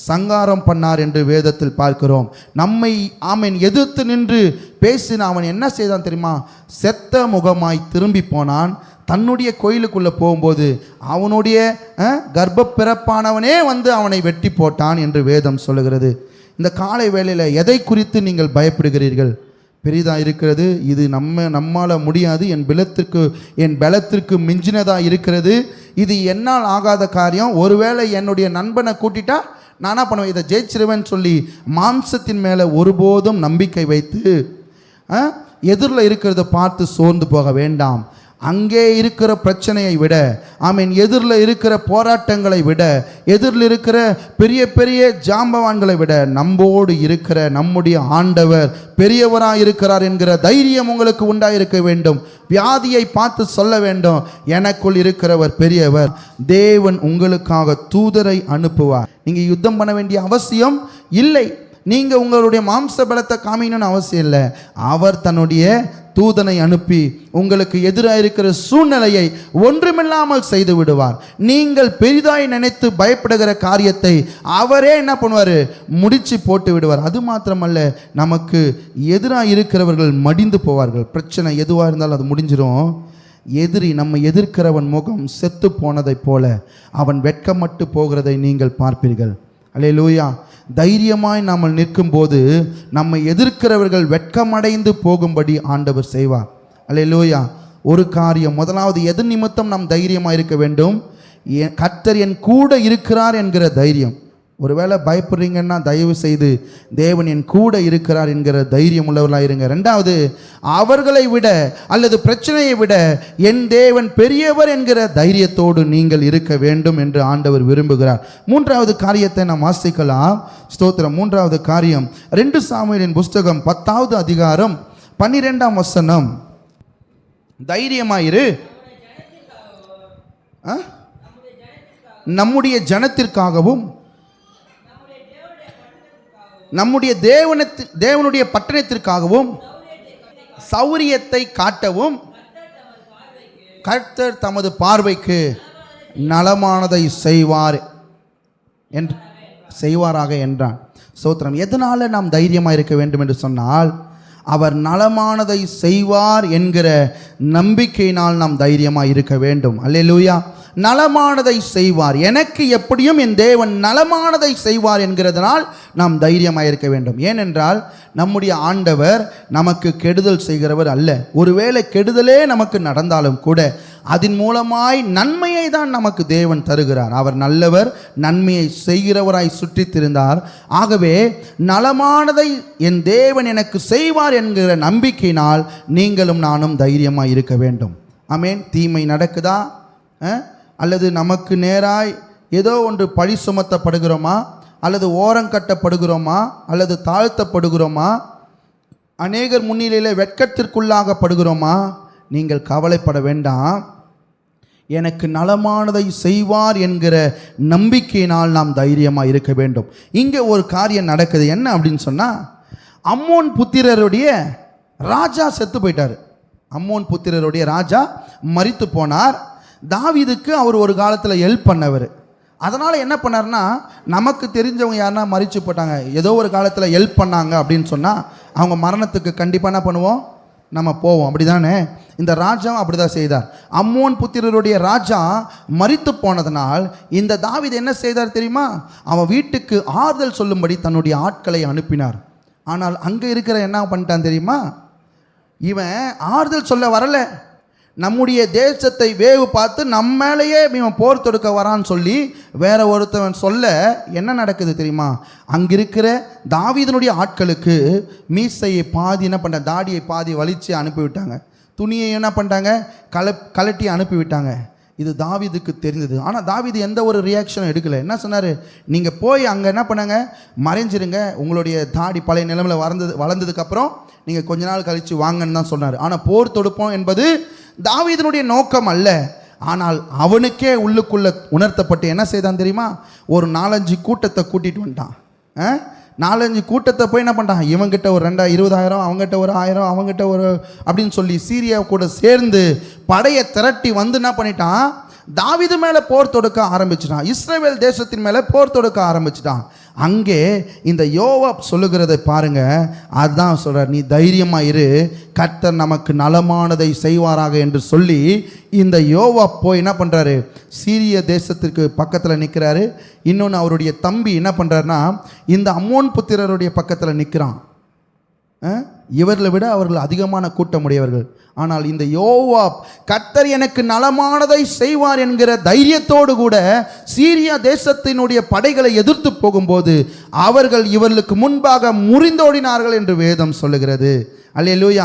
[SPEAKER 1] சங்காரம் பண்ணார் என்று வேதத்தில் பார்க்கிறோம். நம்மை ஆமீன் எதிர்த்து நின்று பேசின அவன் என்ன செய்தான் தெரியுமா? செத்த முகமாய் திரும்பி போனான். தன்னுடைய கோயிலுக்குள்ளே போகும்போது அவனுடைய கர்ப்ப பிறப்பானவனே வந்து அவனை வெட்டி போட்டான் என்று வேதம் சொல்லுகிறது. இந்த காலை வேளையில் எதை குறித்து நீங்கள் பயப்படுகிறீர்கள்? பெரிதாக இருக்கிறது, இது நம்மால் முடியாது, என் பலத்திற்கு மிஞ்சினதாக இருக்கிறது, இது என்னால் ஆகாத காரியம், ஒருவேளை என்னுடைய நண்பனை கூட்டிட்டா நான் என்ன பண்ணுவேன், இதை ஜெயிச்சிருவேன்னு சொல்லி மாம்சத்தின் மேலே ஒருபோதும் நம்பிக்கை வைத்து எதிரில் இருக்கிறத பார்த்து சோர்ந்து போக வேண்டாம். அங்கே இருக்கிற பிரச்சனையை விட ஆமீன் எதிரில் இருக்கிற போராட்டங்களை விட எதிரில் இருக்கிற பெரிய பெரிய ஜாம்பவான்களை விட நம்மோடு இருக்கிற நம்முடைய ஆண்டவர் பெரியவராக இருக்கிறார் என்கிற தைரியம் உங்களுக்கு உண்டாயிருக்க வேண்டும். வியாதியை பார்த்து சொல்ல வேண்டும், எனக்குள் இருக்கிறவர் பெரியவர். தேவன் உங்களுக்காக தூதரை அனுப்புவார். நீங்கள் யுத்தம் பண்ண வேண்டிய அவசியம் இல்லை. நீங்கள் உங்களுடைய மாம்ச பலத்தை காமிக்கணும்னு அவசியம் இல்லை. அவர் தன்னுடைய தூதனை அனுப்பி உங்களுக்கு எதிராக இருக்கிற சூழ்நிலையை ஒன்றுமில்லாமல் செய்து விடுவார். நீங்கள் பெரிதாய் நினைத்து பயப்படுகிற காரியத்தை அவரே என்ன பண்ணுவார்? முடிச்சு போட்டு விடுவார். அது மாத்திரமல்ல, நமக்கு எதிராக இருக்கிறவர்கள் மடிந்து போவார்கள். பிரச்சனை எதுவாக இருந்தாலும் அது முடிஞ்சிடும். எதிரி நம்ம எதிர்க்கிறவன் முகம் செத்து போனதைப் போல அவன் வெட்கமட்டு போகிறதை நீங்கள் பார்ப்பீர்கள். அல்லேலூயா. தைரியமாய் நாம் நிற்கும்போது நம்மை எதிர்க்கிறவர்கள் வெட்கமடைந்து போகும்படி ஆண்டவர் செய்வார். அல்லேலூயா. ஒரு காரியம், முதலாவது எது நிமித்தம் நாம் தைரியமாக இருக்க வேண்டும்? கர்த்தர் என் கூட இருக்கிறார் என்கிற தைரியம். ஒருவேளை பயப்படுறீங்கன்னா தயவு செய்து தேவன் என் கூட இருக்கிறார் என்கிற தைரியம் உள்ளவர்களாக இருங்க. ரெண்டாவது, அவர்களை விட அல்லது பிரச்சனையை விட என் தேவன் பெரியவர் என்கிற தைரியத்தோடு நீங்கள் இருக்க வேண்டும் என்று ஆண்டவர் விரும்புகிறார். மூன்றாவது காரியத்தை நாம் வாசிக்கலாம். ஸ்தோத்திரம். மூன்றாவது காரியம் 2 சாமுவேலின் புஸ்தகம் 10வது அதிகாரம் 12ஆம் வசனம். தைரியமாயிரு, நம்முடைய ஜனத்திற்காகவும் நம்முடைய தேவனுடைய பட்டணத்திற்காகவும் சௌரியத்தை காட்டவும் கர்த்தர் தமது பார்வைக்கு நலமானதை செய்வாராக என்றான். ஸ்தோத்திரம். எதனால நாம் தைரியமாக இருக்க வேண்டும் என்று சொன்னால், அவர் நலமானதை செய்வார் என்கிற நம்பிக்கையினால் நாம் தைரியமாக இருக்க வேண்டும். அல்லேலூயா. நலமானதை செய்வார், எனக்கு எப்படியும் என் தேவன் நலமானதை செய்வார் என்கிறதனால் நாம் தைரியமாக இருக்க வேண்டும். ஏனென்றால் நம்முடைய ஆண்டவர் நமக்கு கெடுதல் செய்கிறவர் அல்ல. ஒருவேளை கெடுதலே நமக்கு நடந்தாலும் கூட அதன் மூலமாய் நன்மையை தான் நமக்கு தேவன் தருகிறார். அவர் நல்லவர், நன்மையை செய்கிறவராய் சுற்றி திரிந்தார். ஆகவே நலமானதை என் தேவன் எனக்கு செய்வார் என்கிற நம்பிக்கையினால் நீங்களும் நானும் தைரியமாக இருக்க வேண்டும். ஆமென். தீமை நடக்குதா, அல்லது நமக்கு நேராய் ஏதோ ஒன்று பழி சுமத்தப்படுகிறோமா, அல்லது ஓரங்கட்டப்படுகிறோமா, அல்லது தாழ்த்தப்படுகிறோமா, அநேகர் முன்னிலையில் வெட்கத்திற்குள்ளாகப்படுகிறோமா, நீங்கள் கவலைப்பட வேண்டாம். எனக்கு நலமானதை செய்வார் என்கிற நம்பிக்கையினால் நாம் தைரியமாக இருக்க வேண்டும். இங்கே ஒரு காரியம் நடக்குது. என்ன அப்படின்னு சொன்னால், அம்மோன் புத்திரருடைய ராஜா செத்து போயிட்டார். அம்மோன் புத்திரருடைய ராஜா மரித்து போனார். தாவீதுக்கு அவர் ஒரு காலத்தில் ஹெல்ப் பண்ணவர். அதனால் என்ன பண்ணார்னா, நமக்கு தெரிஞ்சவங்க யாருன்னா மரிச்சு போட்டாங்க, ஏதோ ஒரு காலத்தில் ஹெல்ப் பண்ணாங்க அப்படின்னு சொன்னால் அவங்க மரணத்துக்கு கண்டிப்பாக என்ன பண்ணுவோம், நம்ம போவோம். அப்படி தானே? இந்த ராஜாவும் அப்படி தான் செய்தார். அம்மோன் புத்திரருடைய ராஜா மரித்து போனதனால் இந்த தாவீது என்ன செய்தார் தெரியுமா? அவன் வீட்டுக்கு ஆறுதல் சொல்லும்படி தன்னுடைய ஆட்களை அனுப்பினார். ஆனால் அங்கே இருக்கிற என்ன பண்ணிட்டான் தெரியுமா? இவன் ஆறுதல் சொல்ல வரல, நம்முடைய தேசத்தை வேவு பார்த்து நம்ம மேலேயே இவன் போர் தொடுக்க வரான்னு சொல்லி வேற ஒருத்தவன் சொல்ல என்ன நடக்குது தெரியுமா? அங்கிருக்கிற தாவீதனுடைய ஆட்களுக்கு மீசையை பாதி என்ன பண்ண, தாடியை பாதி வலிச்சு அனுப்பிவிட்டாங்க. துணியை என்ன பண்ணிட்டாங்க, கலட்டி அனுப்பிவிட்டாங்க. இது தாவீதுக்கு தெரிந்தது. ஆனால் தாவீது எந்த ஒரு ரியாக்ஷனும் எடுக்கலை. என்ன சொன்னார்? நீங்கள் போய் அங்கே என்ன பண்ணாங்க, மறைஞ்சிருங்க, உங்களுடைய தாடி பழைய நிலைமையில் வளர்ந்ததுக்கப்புறம் நீங்கள் கொஞ்ச நாள் கழித்து வாங்கன்னு தான் சொன்னார். ஆனால் போர் தொடுப்போம் என்பது தாவீதனுடைய நோக்கம் அல்ல. ஆனால் அவனுக்கே உள்ளுக்குள்ள உணர்த்தப்பட்டு என்ன செய்தான் தெரியுமா? ஒரு 4-5 கூட்டத்தை கூட்டிகிட்டு வந்துட்டான். 4-5 கூட்டத்தை போய் என்ன பண்ணிட்டான், இவங்கிட்ட ஒரு 20,000, அவங்ககிட்ட ஒரு 1000, அவங்ககிட்ட ஒரு அப்படின்னு சொல்லி சீரியா கூட சேர்ந்து படையை திரட்டி வந்து என்ன பண்ணிட்டான், தாவீது மேலே போர் தொடுக்க ஆரம்பிச்சிட்டான். இஸ்ரவேல் தேசத்தின் மேலே போர் தொடுக்க ஆரம்பிச்சிட்டான். அங்கே இந்த யோவாப் சொல்லுகிறதை பாருங்க. அதுதான் சொல்கிறார், நீ தைரியமாக இரு, கர்த்தர் நமக்கு நலமானதை செய்வாராக என்று சொல்லி இந்த யோவாப் போய் என்ன பண்ணுறாரு, சீரிய தேசத்திற்கு பக்கத்தில் நிற்கிறாரு. இன்னொன்று அவருடைய தம்பி என்ன பண்ணுறாருன்னா, இந்த அம்மோன் புத்திரருடைய பக்கத்தில் நிற்கிறான். இவர்களை விட அவர்கள் அதிகமான கூட்டமுடையவர்கள். ஆனால் இந்த யோவாப் கர்த்தர் எனக்கு நலமானதை செய்வார் என்கிற தைரியத்தோடு கூட சீரியா தேசத்தினுடைய படைகளை எதிர்த்து போகும்போது அவர்கள் இவர்களுக்கு முன்பாக முறிந்தோடினார்கள் என்று வேதம் சொல்லுகிறது. அல்லேலூயா.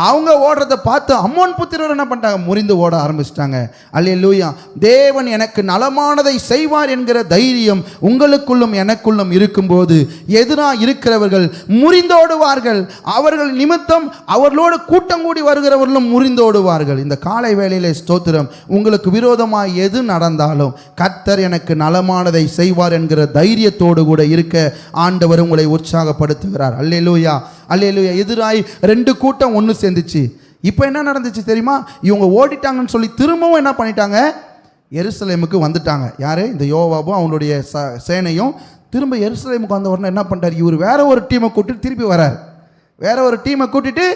[SPEAKER 1] அவங்க ஓடுறதை பார்த்து அம்மோன் புத்திரர் என்ன பண்ணிட்டாங்க, முறிந்து ஓட ஆரம்பிச்சிட்டாங்க. அல்லேலூயா. தேவன் எனக்கு நலமானதை செய்வார் என்கிற தைரியம் உங்களுக்குள்ளும் எனக்குள்ளும் இருக்கும்போது எதிராக இருக்கிறவர்கள் முறிந்தோடுவார்கள். அவர்கள் நிமித்தம் அவர்களோடு கூட்டம் கூடி வருகிறவர்களும் முறிந்தோடுவார்கள். இந்த காலை வேளையிலே ஸ்தோத்திரம், உங்களுக்கு விரோதமாக எது நடந்தாலும் கர்த்தர் எனக்கு நலமானதை செய்வார் என்கிற தைரியத்தோடு கூட இருக்க ஆண்டவர் உங்களை உற்சாகப்படுத்துகிறார். அல்லேலூயா, அல்லேலூயா. எதிராய் 2 கூட்டம் ஒன்று சேர்ந்துச்சு. இப்போ என்ன நடந்துச்சு தெரியுமா? இவங்க ஓடிட்டாங்கன்னு சொல்லி திரும்பவும் என்ன பண்ணிட்டாங்க, எருசலேமுக்கு வந்துட்டாங்க. யாரு? இந்த யோவாபும் அவங்களுடைய சேனையும் திரும்ப எருசலேமுக்கு வந்த உடனே என்ன பண்ணிட்டார், இவர் வேற ஒரு டீமை கூட்டிட்டு திருப்பி வரார். வேற ஒரு டீமை கூட்டிட்டு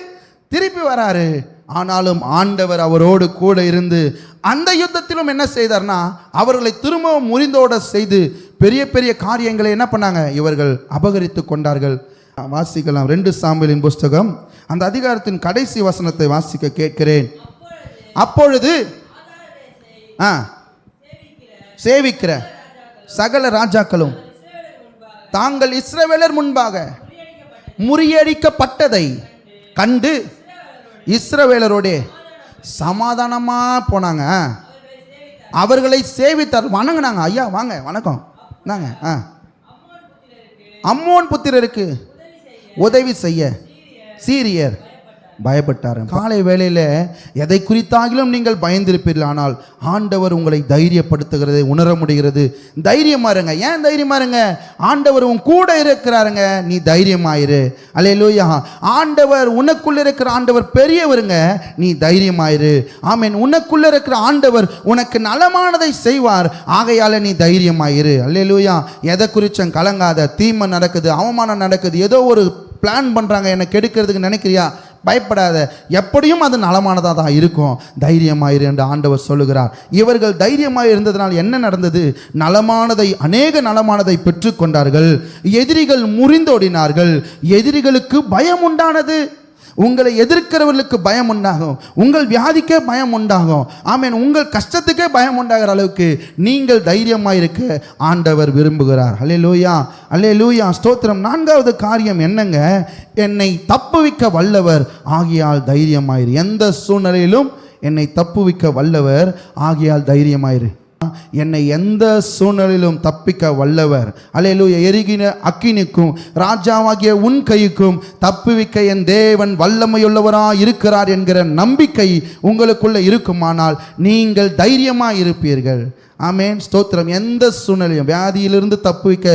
[SPEAKER 1] திருப்பி வராரு. ஆனாலும் ஆண்டவர் அவரோடு கூட இருந்து அந்த யுத்தத்திலும் என்ன செய்தார்னா, அவர்களை திரும்பவும் முறிந்தோட செய்து பெரிய பெரிய காரியங்களை என்ன பண்ணாங்க, இவர்கள் அபகரித்து கொண்டார்கள். வாசிக்கலாம் 2 சாமுவேலின் புஸ்தகம் அந்த அதிகாரத்தின் கடைசி வசனத்தை வாசிக்க கேட்கிறேன். அப்பொழுது சேவிக்கிற சகல ராஜாக்களும் தாங்கள் இஸ்ரவேலர் முன்பாக முறியடிக்கப்பட்டதை கண்டு இஸ்ரவேலரோடே சமாதானமா போனாங்க. அவர்களை சேவித்தார், வணங்கினாங்க. ஐயா வாங்க, வணக்கம் நாங்க. அம்மோன் புத்திரருக்கு உதவி செய்ய சீரியர் பயப்பட்டார். காலை வேளையில் எதை குறித்தாகிலும் நீங்கள் பயந்திருப்பீர்கள், ஆனால் ஆண்டவர் உங்களை தைரியப்படுத்துகிறதை உணர முடிகிறது. தைரியமா இருங்க. ஏன் தைரியமா இருங்க? ஆண்டவர் உன் கூட இருக்கிறாருங்க, நீ தைரியமாயிரு. அல்லேலூயா. ஆண்டவர் உனக்குள்ள இருக்கிற ஆண்டவர் பெரியவருங்க, நீ தைரியமாயிரு. ஆமென். உனக்குள்ள இருக்கிற ஆண்டவர் உனக்கு நலமானதை செய்வார், ஆகையால நீ தைரியமாயிரு. அல்லேலூயா. எதை குறிச்சும் கலங்காத. தீமை நடக்குது, அவமானம் நடக்குது, ஏதோ ஒரு பிளான் பண்றாங்க என்னை கெடுக்கிறதுக்கு நினைக்கிறியா? பயப்படாத, எப்படியும் அது நலமானதாக தான் இருக்கும், தைரியமாயிரு என்று ஆண்டவர் சொல்லுகிறார். இவர்கள் தைரியமாக இருந்ததனால் என்ன நடந்தது? நலமானதை, அநேக நலமானதை பெற்றுக்கொண்டார்கள். எதிரிகள் முறிந்தோடினார்கள். எதிரிகளுக்கு பயம் உண்டானது. உங்களை எதிர்க்கிறவர்களுக்கு பயம் உண்டாகும், உங்கள் வியாதிக்கே பயம் உண்டாகும். ஆமென். உங்கள் கஷ்டத்துக்கே பயம் உண்டாகிற அளவுக்கு நீங்கள் தைரியமாக இருக்க ஆண்டவர் விரும்புகிறார். அல்லேலூயா, அல்லேலூயா, ஸ்தோத்திரம். நான்காவது காரியம் என்னங்க? என்னை தப்புவிக்க வல்லவர் ஆகியால் தைரியமாயிரு. எந்த சூழ்நிலையிலும் என்னை தப்புவிக்க வல்லவர் ஆகியால் தைரியமாயிரு. என்னை எந்த சூழ்நிலையிலும் தப்பிக்க வல்லவர். அல்லேலூயா. எரிகிற அக்கினிக்கும் ராஜாவாகிய உன் கைக்கும் தப்புவிக்க என் தேவன் வல்லமையுள்ளவராக இருக்கிறார் என்கிற நம்பிக்கை உங்களுக்குள்ள இருக்குமானால் நீங்கள் தைரியமாக இருப்பீர்கள். ஆமென், ஸ்தோத்திரம். எந்த சூழ்நிலையும் வியாதியிலிருந்து தப்புவிக்க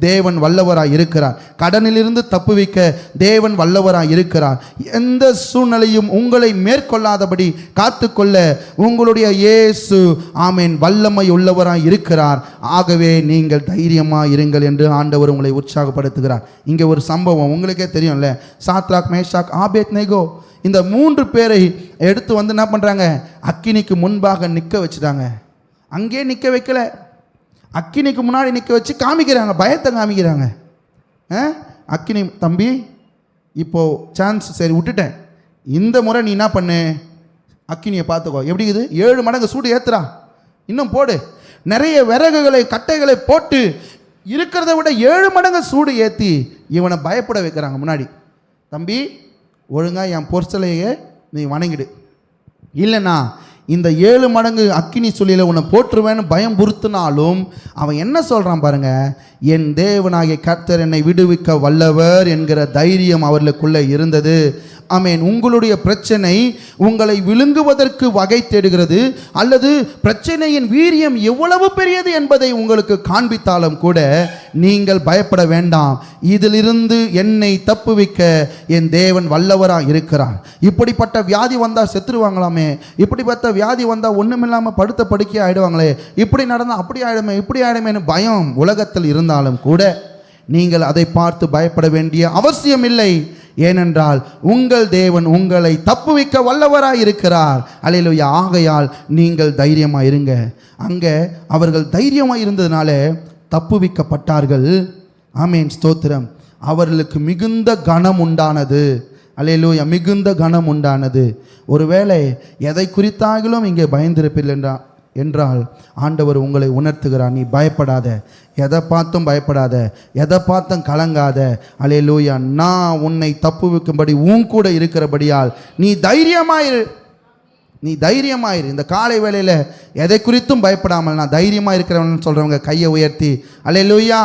[SPEAKER 1] தேவன் வல்லவராய் இருக்கிறார். கடனிலிருந்து தப்புவிக்க தேவன் வல்லவராய் இருக்கிறார். எந்த சூழ்நிலையும் உங்களை மேற்கொள்ளாதபடி காத்துக்கொள்ள உங்களுடைய இயேசு ஆமென் வல்லமை உள்ளவராய் இருக்கிறார். ஆகவே நீங்கள் தைரியமாக இருங்கள் என்று ஆண்டவர் உங்களை உற்சாகப்படுத்துகிறார். இங்கே ஒரு சம்பவம் உங்களுக்கே தெரியும்ல. சாத்ராக், மேஷாக், ஆபேத்நேகோ இந்த 3 பேரை எடுத்து வந்து என்ன பண்ணுறாங்க? அக்கினிக்கு முன்பாக நிற்க வச்சுட்டாங்க. அங்கே நிற்க வைக்கல, அக்கினிக்கு முன்னாடி நிற்க வச்சு காமிக்கிறாங்க, பயத்தை காமிக்கிறாங்க. அக்கினி, தம்பி இப்போது சான்ஸ் சரி விட்டுட்டேன், இந்த முறை நீ என்ன பண்ணு, அக்கினியை பார்த்துக்கோ. எப்படி இது? 7 மடங்கு சூடு ஏற்றுறா, இன்னும் போடு. நிறைய விறகுகளை கட்டைகளை போட்டு இருக்கிறத விட 7 மடங்கு சூடு ஏற்றி இவனை பயப்பட வைக்கிறாங்க. முன்னாடி, தம்பி ஒழுங்காக என் பொற்சலையை நீ வணங்கிடு, இல்லைண்ணா இந்த 7 மடங்கு அக்கினி சொல்லியில் உன்னை போட்டுருவேன்னு பயம் பொறுத்தினாலும் அவன் என்ன சொல்கிறான் பாருங்க, என் தேவனாகிய கர்த்தர் என்னை விடுவிக்க வல்லவர் என்கிற தைரியம் அவர்களுக்குள்ளே இருந்தது. ஆமென். உங்களுடைய பிரச்சனை உங்களை விழுங்குவதற்கு வகை தேடுகிறது, அல்லது பிரச்சனையின் வீரியம் எவ்வளவு பெரியது என்பதை உங்களுக்கு காண்பித்தாலும் கூட நீங்கள் பயப்பட வேண்டாம். இதிலிருந்து என்னை தப்புவிக்க என் தேவன் வல்லவராக இருக்கிறார். இப்படிப்பட்ட வியாதி வந்தால் செத்துருவாங்களாமே, இப்படிப்பட்ட வியாதி வந்தால் ஒன்றுமில்லாமல் படுத்த படுக்கை ஆகிடுவாங்களே, இப்படி நடந்தால் அப்படி ஆகிடுமே, இப்படி ஆகிடுமேன்னு பயம் உலகத்தில் இருந்தாலும் கூட நீங்கள் அதை பார்த்து பயப்பட வேண்டிய அவசியம் இல்லை. ஏனென்றால் உங்கள் தேவன் உங்களை தப்புவிக்க வல்லவராய் இருக்கிறார். அல்லேலூயா. ஆகையால் நீங்கள் தைரியமாக இருங்க. அங்கே அவர்கள் தைரியமாக இருந்ததுனால தப்புவிக்கப்பட்டார்கள். ஆமென், ஸ்தோத்திரம். அவர்களுக்கு மிகுந்த கனம் உண்டானது. அல்லேலூயா. மிகுந்த கனம் உண்டானது. ஒருவேளை எதை குறித்தாகிலும் இங்கே பயந்திருப்பீர்கள் என்றால் ஆண்டவர் உங்களை உணர்த்துகிறார், நீ பயப்படாத, எதை பார்த்தும் பயப்படாத, எதை பார்த்தும் கலங்காத. அல்லேலூயா. நான் உன்னை தப்புவிக்கும்படி உன் கூட இருக்கிறபடியால் நீ தைரியமாயிரு, நீ தைரியமாயிரு. இந்த காலை வேளையில் எதை குறித்தும் பயப்படாமல் நான் தைரியமாக இருக்கிறவன் சொல்கிறவங்க கையை உயர்த்தி அல்லேலூயா.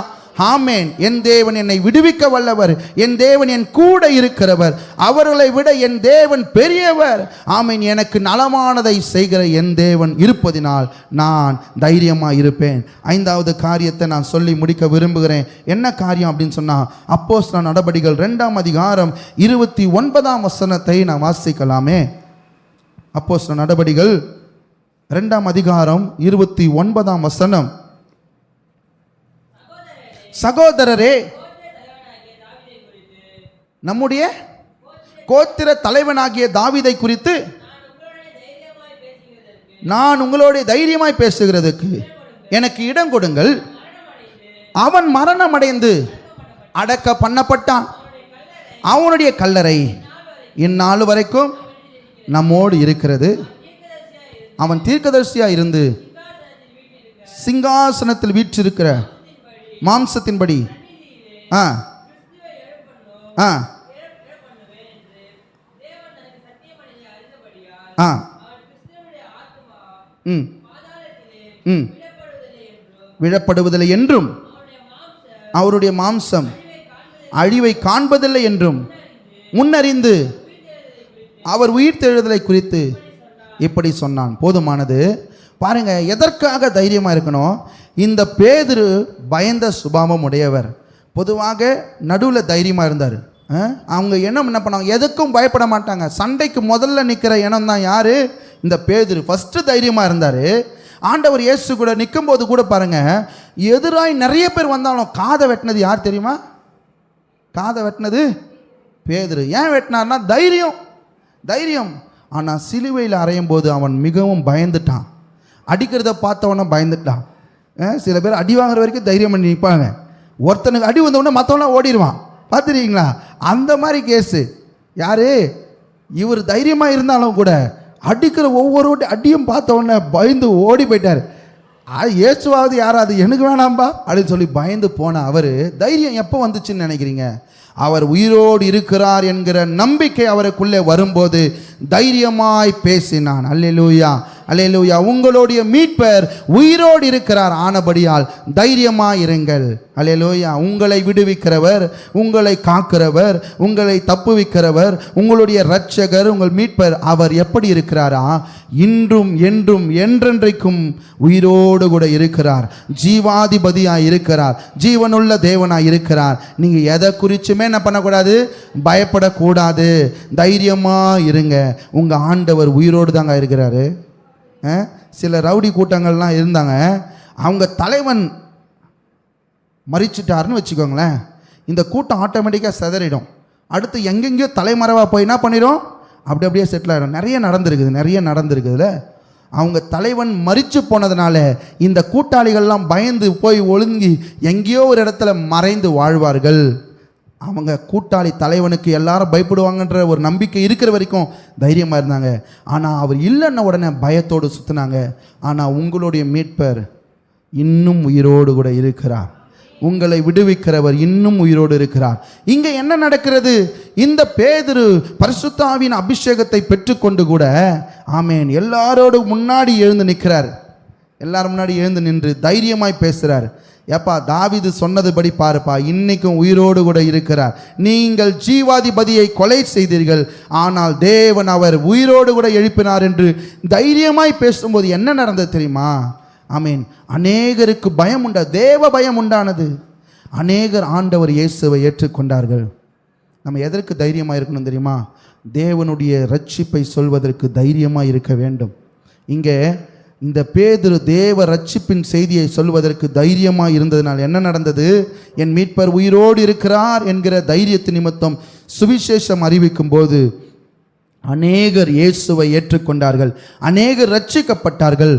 [SPEAKER 1] ஆமென். என் தேவன் என்னை விடுவிக்க வல்லவர், என் தேவன் என் கூட இருக்கிறவர், அவர்களை விட என் தேவன் பெரியவர். ஆமென். எனக்கு நலமானதை செய்கிற என் தேவன் இருப்பதினால் நான் தைரியமாக இருப்பேன். 5வது காரியத்தை நான் சொல்லி முடிக்க விரும்புகிறேன். என்ன காரியம் அப்படின்னு சொன்னால், அப்போஸ்தலர் நடபடிகள் 2ஆம் அதிகாரம் 29ஆம் வசனத்தை நாம் வாசிக்கலாமே. அப்போஸ்தலர் நடபடிகள் 2ஆம் அதிகாரம் 29ஆம் வசனம். சகோதரரே, நம்முடைய கோத்திர தலைவனாகிய தாவீதை குறித்து நான் உங்களோட தைரியமாய் பேசுகிறதுக்கு எனக்கு இடம் கொடுங்கள். அவன் மரணம் அடைந்து அடக்க பண்ணப்பட்டான். அவனுடைய கல்லறை இந்நாள் வரைக்கும் நம்மோடு இருக்கிறது. அவன் தீர்க்கதரிசியாக இருந்து சிங்காசனத்தில் வீற்றிருக்கிற மாம்சத்தின்படி ஆ ஆ ஆ ம் ம் விழப்படுவதில்லை என்றும் அவருடைய மாம்சம் அழிவை காண்பதில்லை என்றும் முன்னறிந்து அவர் உயிர்த்தெழுதலை குறித்து இப்படி சொன்னான். போதுமானது. பாருங்க, எதற்காக தைரியமா இருக்கணும்? இந்த பேதுரு பயந்த சுபாவம் உடையவர். பொதுவாக நடுவில் தைரியமா இருந்தார். அவங்க என்ன பண்ணாங்க? எதுக்கும் பயப்பட மாட்டாங்க. சண்டைக்கு முதல்ல நிற்கிற இனம் தான் யாரு? இந்த பேதுரு. ஃபர்ஸ்ட் தைரியமா இருந்தார். ஆண்டவர் இயேசு கூட நிற்கும் போது கூட பாருங்க, எதிராய் நிறைய பேர் வந்தாலும் காதை வெட்டினது யார் தெரியுமா? காதை வெட்டினது பேதுரு. ஏன் வெட்டினார்னா தைரியம். ஆனால் சிலுவையில் அறையும் போது அவன் மிகவும் பயந்துட்டான். அடிக்கிறத பார்த்தவன பயந்துட்டான். சில பேர் அடி வாங்குற வரைக்கும் தைரியம் பண்ணி நிற்பாங்க. ஒருத்தனுக்கு அடி வந்தவொடனே மற்றவனா ஓடிடுவான். பார்த்துருக்கீங்களா? அந்த மாதிரி கேஸு. யாரு? இவர் தைரியமாக இருந்தாலும் கூட அடிக்கிற ஒவ்வொரு அடியும் பார்த்த உடனே பயந்து ஓடி போயிட்டார். இயேசுவாவது யாராவது எனக்கு வேணாம்பா அப்படின்னு சொல்லி பயந்து போன அவர் தைரியம் எப்போ வந்துச்சுன்னு நினைக்கிறீங்க? அவர் உயிரோடு இருக்கிறார் என்கிற நம்பிக்கை அவருக்குள்ளே வரும்போது தைரியமாய் பேசினான். அல்லேலூயா, அல்லேலூயா. உங்களுடைய மீட்பர் உயிரோடு இருக்கிறார். ஆனபடியால் தைரியமாய் இருங்கள். அல்லேலூயா. உங்களை விடுவிக்கிறவர், உங்களை காக்கிறவர், உங்களை தப்புவிக்கிறவர், உங்களுடைய இரட்சகர், உங்கள் மீட்பர் அவர் எப்படி இருக்கிறாரா? இன்றும் என்றும் என்றென்றைக்கும் உயிரோடு கூட இருக்கிறார். ஜீவாதிபதியாய் இருக்கிறார். ஜீவனுள்ள தேவனாய் இருக்கிறார். நீங்கள் எதை குறிச்சுமே என்ன பண்ணக்கூடாது? பயப்படக்கூடாது. தைரியமா இருங்க. உங்க ஆண்டவர் உயிரோடு தாங்க இருக்கிறாரு. சில ரவுடி கூட்டங்கள்லாம் இருந்தாங்க. அவங்க தலைவன் மறிச்சிட்டாருன்னு வச்சுக்கோங்களேன், இந்த கூட்டம் ஆட்டோமேட்டிக்காக சிதறிடும். அடுத்து எங்கெங்கேயோ தலைமறைவாக போய் என்ன பண்ணிடும்? அப்படியே செட்டில் ஆகிடும். நிறைய நடந்திருக்குதுல. அவங்க தலைவன் மறித்து போனதுனால இந்த கூட்டாளிகள்லாம் பயந்து போய் ஒழுங்கி எங்கேயோ ஒரு இடத்துல மறைந்து வாழ்வார்கள். அவங்க கூட்டாளி தலைவனுக்கு எல்லாரும் பயப்படுவாங்கன்ற ஒரு நம்பிக்கை இருக்கிற வரைக்கும் தைரியமாக இருந்தாங்க. ஆனால் அவர் இல்லைன்ன உடனே பயத்தோடு சுற்றினாங்க. ஆனால் உங்களுடைய மீட்பர் இன்னும் உயிரோடு கூட இருக்கிறார். உங்களை விடுவிக்கிறவர் இன்னும் உயிரோடு இருக்கிறார். இங்கே என்ன நடக்கிறது? இந்த பேதுரு பரிசுத்த ஆவியின் அபிஷேகத்தை பெற்றுக்கொண்டு கூட ஆமேன் எல்லாரோடு முன்னாடி எழுந்து நிற்கிறார். எல்லாரும் முன்னாடி எழுந்து நின்று தைரியமாய் பேசுகிறார். ஏப்பா, தாவீது சொன்னதுபடி பாருப்பா, இன்னைக்கும் உயிரோடு கூட இருக்கிறார். நீங்கள் ஜீவாதிபதியை கொலை செய்தீர்கள், ஆனால் தேவன் அவர் உயிரோடு கூட எழுப்பினார் என்று தைரியமாய் பேசும்போது என்ன நடந்தது தெரியுமா? ஆமீன். அநேகருக்கு பயம் தேவ பயம் உண்டானது. அநேகர் ஆண்டவர் இயேசுவை ஏற்றுக்கொண்டார்கள். நம்ம எதற்கு தைரியமாக இருக்கணும் தெரியுமா? தேவனுடைய ரட்சிப்பை சொல்வதற்கு தைரியமாக இருக்க வேண்டும். இங்கே இந்த பேதுரு தேவ ரட்சிப்பின் செய்தியை சொல்வதற்கு தைரியமாக இருந்ததுனால் என்ன நடந்தது? என் மீட்பர் உயிரோடு இருக்கிறார் என்கிற தைரியத்து நிமித்தம் சுவிசேஷம் அறிவிக்கும் போது அநேகர் இயேசுவை ஏற்றுக்கொண்டார்கள். அநேகர் ரட்சிக்கப்பட்டார்கள்.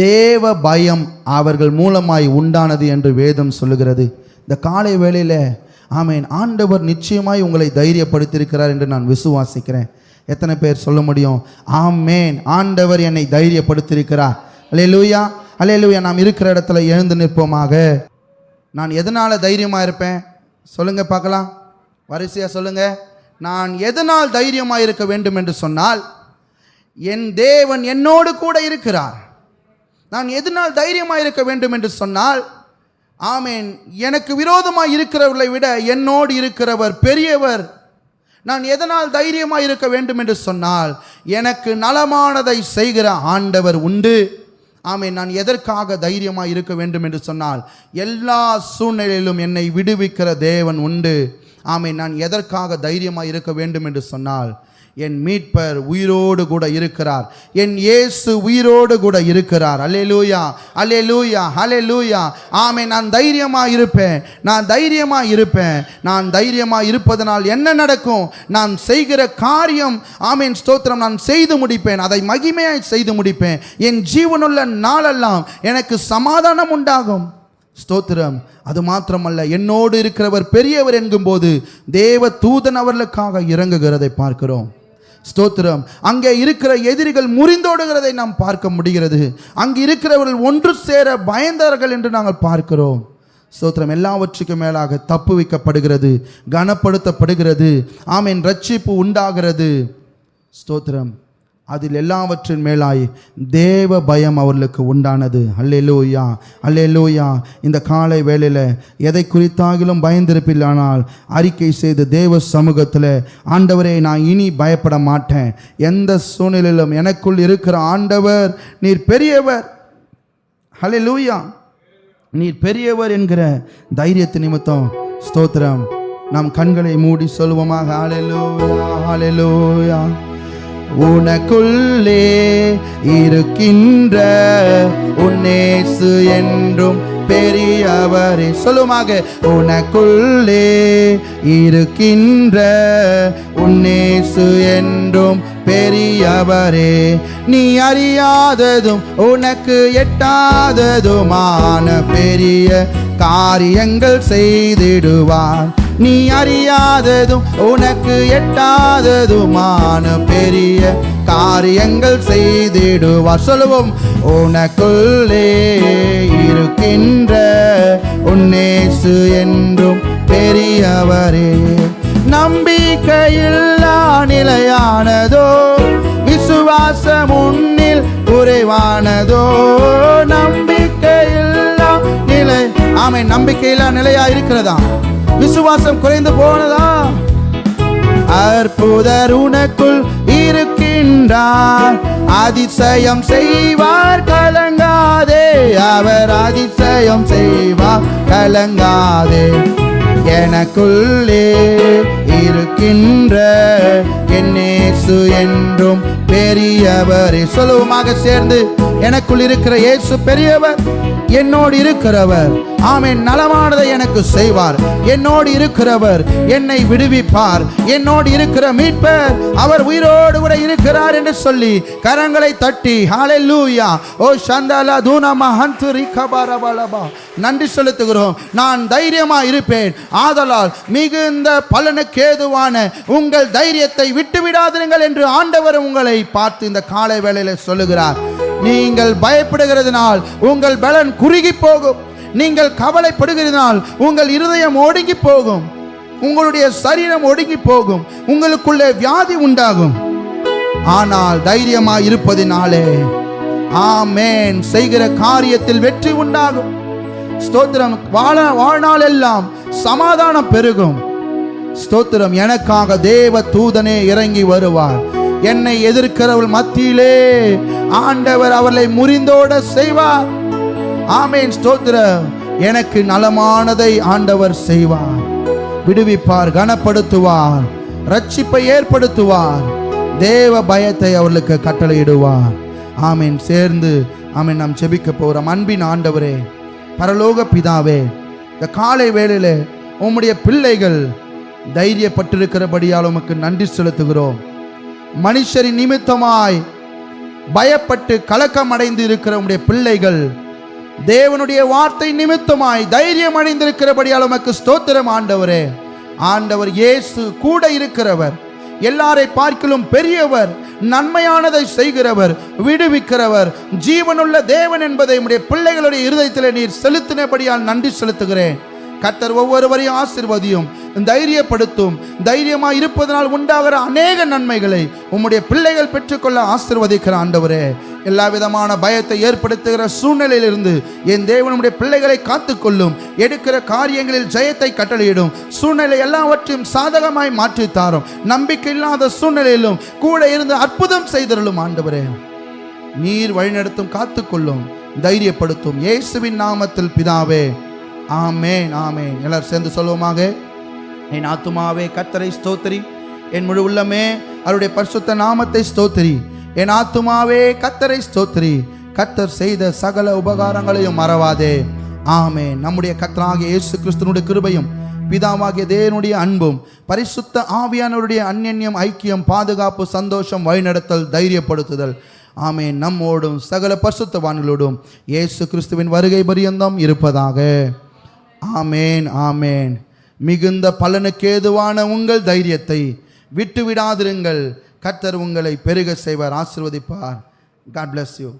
[SPEAKER 1] தேவ பயம் அவர்கள் மூலமாய் உண்டானது என்று வேதம் சொல்லுகிறது. இந்த காலை வேளையில் ஆமேன், ஆண்டவர் நிச்சயமாய் உங்களை தைரியப்படுத்தியிருக்கிறார் என்று நான் விசுவாசிக்கிறேன். எத்தனை பேர் சொல்ல முடியும்? ஆமேன், ஆண்டவர் என்னை தைரியப்படுத்தியிருக்கிறார். அல்லேலூயா, அல்லேலூயா. நாம் இருக்கிற இடத்துல எழுந்து நிற்போமாக. நான் எதனால் தைரியமாக இருப்பேன் சொல்லுங்க பார்க்கலாம். வரிசையாக சொல்லுங்க. நான் எதனால் தைரியமாக இருக்க வேண்டும் என்று சொன்னால், என் தேவன் என்னோடு கூட இருக்கிறார். நான் எதனால் தைரியமாக இருக்க வேண்டும் என்று சொன்னால், ஆமேன், எனக்கு விரோதமாக இருக்கிறவர்களை விட என்னோடு இருக்கிறவர் பெரியவர். நான் எதனால் தைரியமாக இருக்க வேண்டும் என்று சொன்னால், எனக்கு நலமானதை செய்கிற ஆண்டவர் உண்டு. ஆமேன். நான் எதற்காக தைரியமாக இருக்க வேண்டும் என்று சொன்னால், எல்லா சூழ்நிலையிலும் என்னை விடுவிக்கிற தேவன் உண்டு. ஆமேன். நான் எதற்காக தைரியமாக இருக்க வேண்டும் என்று சொன்னால், என் மீட்பர் உயிரோடு கூட இருக்கிறார். என் இயேசு உயிரோடு கூட இருக்கிறார். அல்லேலூயா, அல்லேலூயா, அல்லேலூயா. ஆமென். நான் தைரியமாக இருப்பேன். நான் தைரியமாக இருப்பதனால் என்ன நடக்கும்? நான் செய்கிற காரியம் ஆமென் ஸ்தோத்திரம் நான் செய்து முடிப்பேன். அதை மகிமையாய் செய்து முடிப்பேன். என் ஜீவனுள்ள நாளெல்லாம் எனக்கு சமாதானம் உண்டாகும். ஸ்தோத்திரம். அது மாத்திரமல்ல, என்னோடு இருக்கிறவர் பெரியவர் என்கும்போது தேவ தூதன் அவர்களுக்காக இறங்குகிறதை பார்க்கிறோம். ஸ்தோத்திரம். அங்கே இருக்கிற எதிரிகள் முறிந்தோடுகிறதை நாம் பார்க்க முடிகிறது. அங்கு இருக்கிறவர்கள் ஒன்று சேர பயந்தார்கள் என்று நாங்கள் பார்க்கிறோம். ஸ்தோத்திரம். எல்லாவற்றுக்கும் மேலாக தப்புவிக்கப்படுகிறது, கனப்படுத்தப்படுகிறது. ஆமென். ரட்சிப்பு உண்டாகிறது. ஸ்தோத்திரம். அதில் எல்லாவற்றின் மேலாய் தேவ பயம் அவர்களுக்கு உண்டானது. அல்லேலூயா, அல்லேலூயா. இந்த காலை வேளையில் எதை குறித்தாகிலும் பயந்திருப்பில்லானால் அறிக்கை செய்து தேவ சமூகத்தில், ஆண்டவரே நான் இனி பயப்பட மாட்டேன், எந்த சூழ்நிலையிலும் எனக்குள் இருக்கிற ஆண்டவர் நீர் பெரியவர், அல்லேலூயா, நீர் பெரியவர் என்கிற தைரியத்து நிமித்தம் ஸ்தோத்திரம் நாம் கண்களை மூடி சொல்வோமாக. அல்லேலூயா, அல்லேலூயா. உனக்குள்ளே இருக்கின்ற உன்னேசு என்றும் பெரியவரே. சொல்லுமாக. உனக்குள்ளே இருக்கின்ற உன்னேசு என்றும் பெரியவரே, நீ அறியாததும் உனக்கு எட்டாததுமான பெரிய காரியங்கள் செய்திடுவார். நீ அறியாததும் உனக்கு எட்டாததுமான பெரிய காரியங்கள் செய்திடுவார். சொல்லுவோம். உனக்குள்ளே இருக்கின்ற உன்னேசு என்றும் பெரியவரே. நம்பிக்கையில்லா நிலையானதோ, விசுவாசம் உன்னில் குறைவானதோ. நம்பிக்கையில்லா நிலை, ஆமென். நம்பிக்கையில்லா நிலையா இருக்கிறதா? விசுவாசம் குறைந்து போனதா? அற்புதர் உனக்குள் இருக்கின்றார், அதிசயம் செய்வார், கலங்காதே. அவர் அதிசயம் செய்வார், கலங்காதே. எனக்குள்ளே இருக்கின்ற என்னேசு என்றும் பெரியவரே. சொல்லுவோமாக சேர்ந்து. எனக்குள் இருக்கிற இயேசு பெரியவர், என்னோடு இருக்கிறவர். ஆமென். நலமானதை எனக்கு செய்வார். என்னோடு இருக்கிறவர் என்னை விடுவிப்பார். என்னோடு இருக்கிற மீட்பர் அவர் உயிரோடு கூட இருக்கிறார் என்று சொல்லி கரங்களை தட்டி ஹalleluya. ஓ சந்தலா தூனமா ஹந்துரி கபரபலபா. நன்றி செலுத்துகிறோம். நான் தைரியமா இருப்பேன், ஆதலால் மிகுந்த பலனுக்கு ஏதுவான உங்கள் தைரியத்தை விட்டு விடாதீர்கள் என்று ஆண்டவர் உங்களை பார்த்து இந்த காலை வேளையில சொல்லுகிறார். நீங்கள் பயப்படுகிறதுனால் உங்கள் பலன் குறுகி போகும். நீங்கள் கவலைப்படுகிறதுனால் உங்கள் இருதயம் ஒடுங்கி போகும். உங்களுடைய சரீரம் ஒடுங்கி போகும். உங்களுக்குள்ளே வியாதி உண்டாகும். ஆனால் தைரியமாய் இருப்பதினாலே ஆமென் செய்கிற காரியத்தில் வெற்றி உண்டாகும். ஸ்தோத்திரம். வாழ்நாள் எல்லாம் சமாதானம் பெருகும். ஸ்தோத்திரம். எனக்காக தேவ தூதனே இறங்கி வருவார். என்னை எதிர்க்கிறவள் மத்தியிலே ஆண்டவர் அவர்களை முறிந்தோட செய்வார். ஆமென். ஸ்தோத்திரம். எனக்கு நலமானதை ஆண்டவர் செய்வார், விடுவிப்பார், கனப்படுத்துவார், ரட்சிப்பை ஏற்படுத்துவார், தேவ பயத்தை அவர்களுக்கு கட்டளையிடுவார். ஆமென். சேர்ந்து ஆமென் நாம் ஜெபிக்க போகிறோம். அன்பின் ஆண்டவரே, பரலோக பிதாவே, இந்த காலை வேளையில உம்முடைய பிள்ளைகள் தைரியப்பட்டிருக்கிறபடியால் உமக்கு நன்றி செலுத்துகிறோம். மனுஷரின் நிமித்தமாய் பயப்பட்டு கலக்கம் அடைந்து இருக்கிற உம்முடைய பிள்ளைகள் தேவனுடைய வார்த்தை நிமித்தமாய் தைரியம் அடைந்திருக்கிறபடியால் உமக்கு ஸ்தோத்திரம் ஆண்டவரே. ஆண்டவர் இயேசு கூட இருக்கிறவர், எல்லாரை பார்க்கிலும் பெரியவர், நன்மையானதை செய்கிறவர், விடுவிக்கிறவர், ஜீவனுள்ள தேவன் என்பதை உம்முடைய பிள்ளைகளுடைய இருதயத்தில் நீர் செலுத்தினபடியால் நன்றி செலுத்துகிறேன். கர்த்தர் ஒவ்வொருவரையும் ஆசீர்வதியும், தைரியப்படுத்தும். தைரியமாக இருப்பதனால் உண்டாகிற அநேக நன்மைகளை உம்முடைய பிள்ளைகள் பெற்றுக்கொள்ள ஆசீர்வதிக்கிற ஆண்டவரே. எல்லா விதமான பயத்தை ஏற்படுத்துகிற சூழ்நிலையிலிருந்து என் தேவனுடைய பிள்ளைகளை காத்துக்கொள்ளும். எடுக்கிற காரியங்களில் ஜெயத்தை கட்டளையிடும். சூழ்நிலை எல்லாவற்றையும் சாதகமாய் மாற்றி தாரும். நம்பிக்கை இல்லாத சூழ்நிலையிலும் கூட இருந்து அற்புதம் செய்தருளும் ஆண்டவரே. நீர் வழிநடத்தும், காத்துக்கொள்ளும், தைரியப்படுத்தும். இயேசுவின் நாமத்தில் பிதாவே, ஆமேன், ஆமேன். எல்லாரும் சேர்ந்து சொல்லுவோமாக. என் ஆத்துமாவே கர்த்தரை ஸ்தோத்திரி, என் முழு உள்ளமே அவருடைய பரிசுத்த நாமத்தை ஸ்தோத்திரி. என் ஆத்துமாவே கர்த்தரை ஸ்தோத்திரி, கர்த்தர் செய்த சகல உபகாரங்களையும் மறவாதே. ஆமேன். நம்முடைய கர்த்தராகிய இயேசு கிறிஸ்துவினுடைய கிருபையும் பிதாவாகிய தேவனுடைய அன்பும் பரிசுத்த ஆவியானவருடைய அன்யோன்யம், ஐக்கியம், பாதுகாப்பு, சந்தோஷம், வழிநடத்தல், தைரியப்படுத்துதல் ஆமேன் நம்மோடும் சகல பரிசுத்தவான்களோடும் இயேசு கிறிஸ்துவின் வருகை பரியந்தம் இருப்பதாக. ஆமேன், ஆமேன். மிகுந்த பலனுக்கு ஏதுவான உங்கள் தைரியத்தை விட்டுவிடாதிருங்கள். கர்த்தர் உங்களை பெருக செய்வார், ஆசீர்வதிப்பார். God bless you.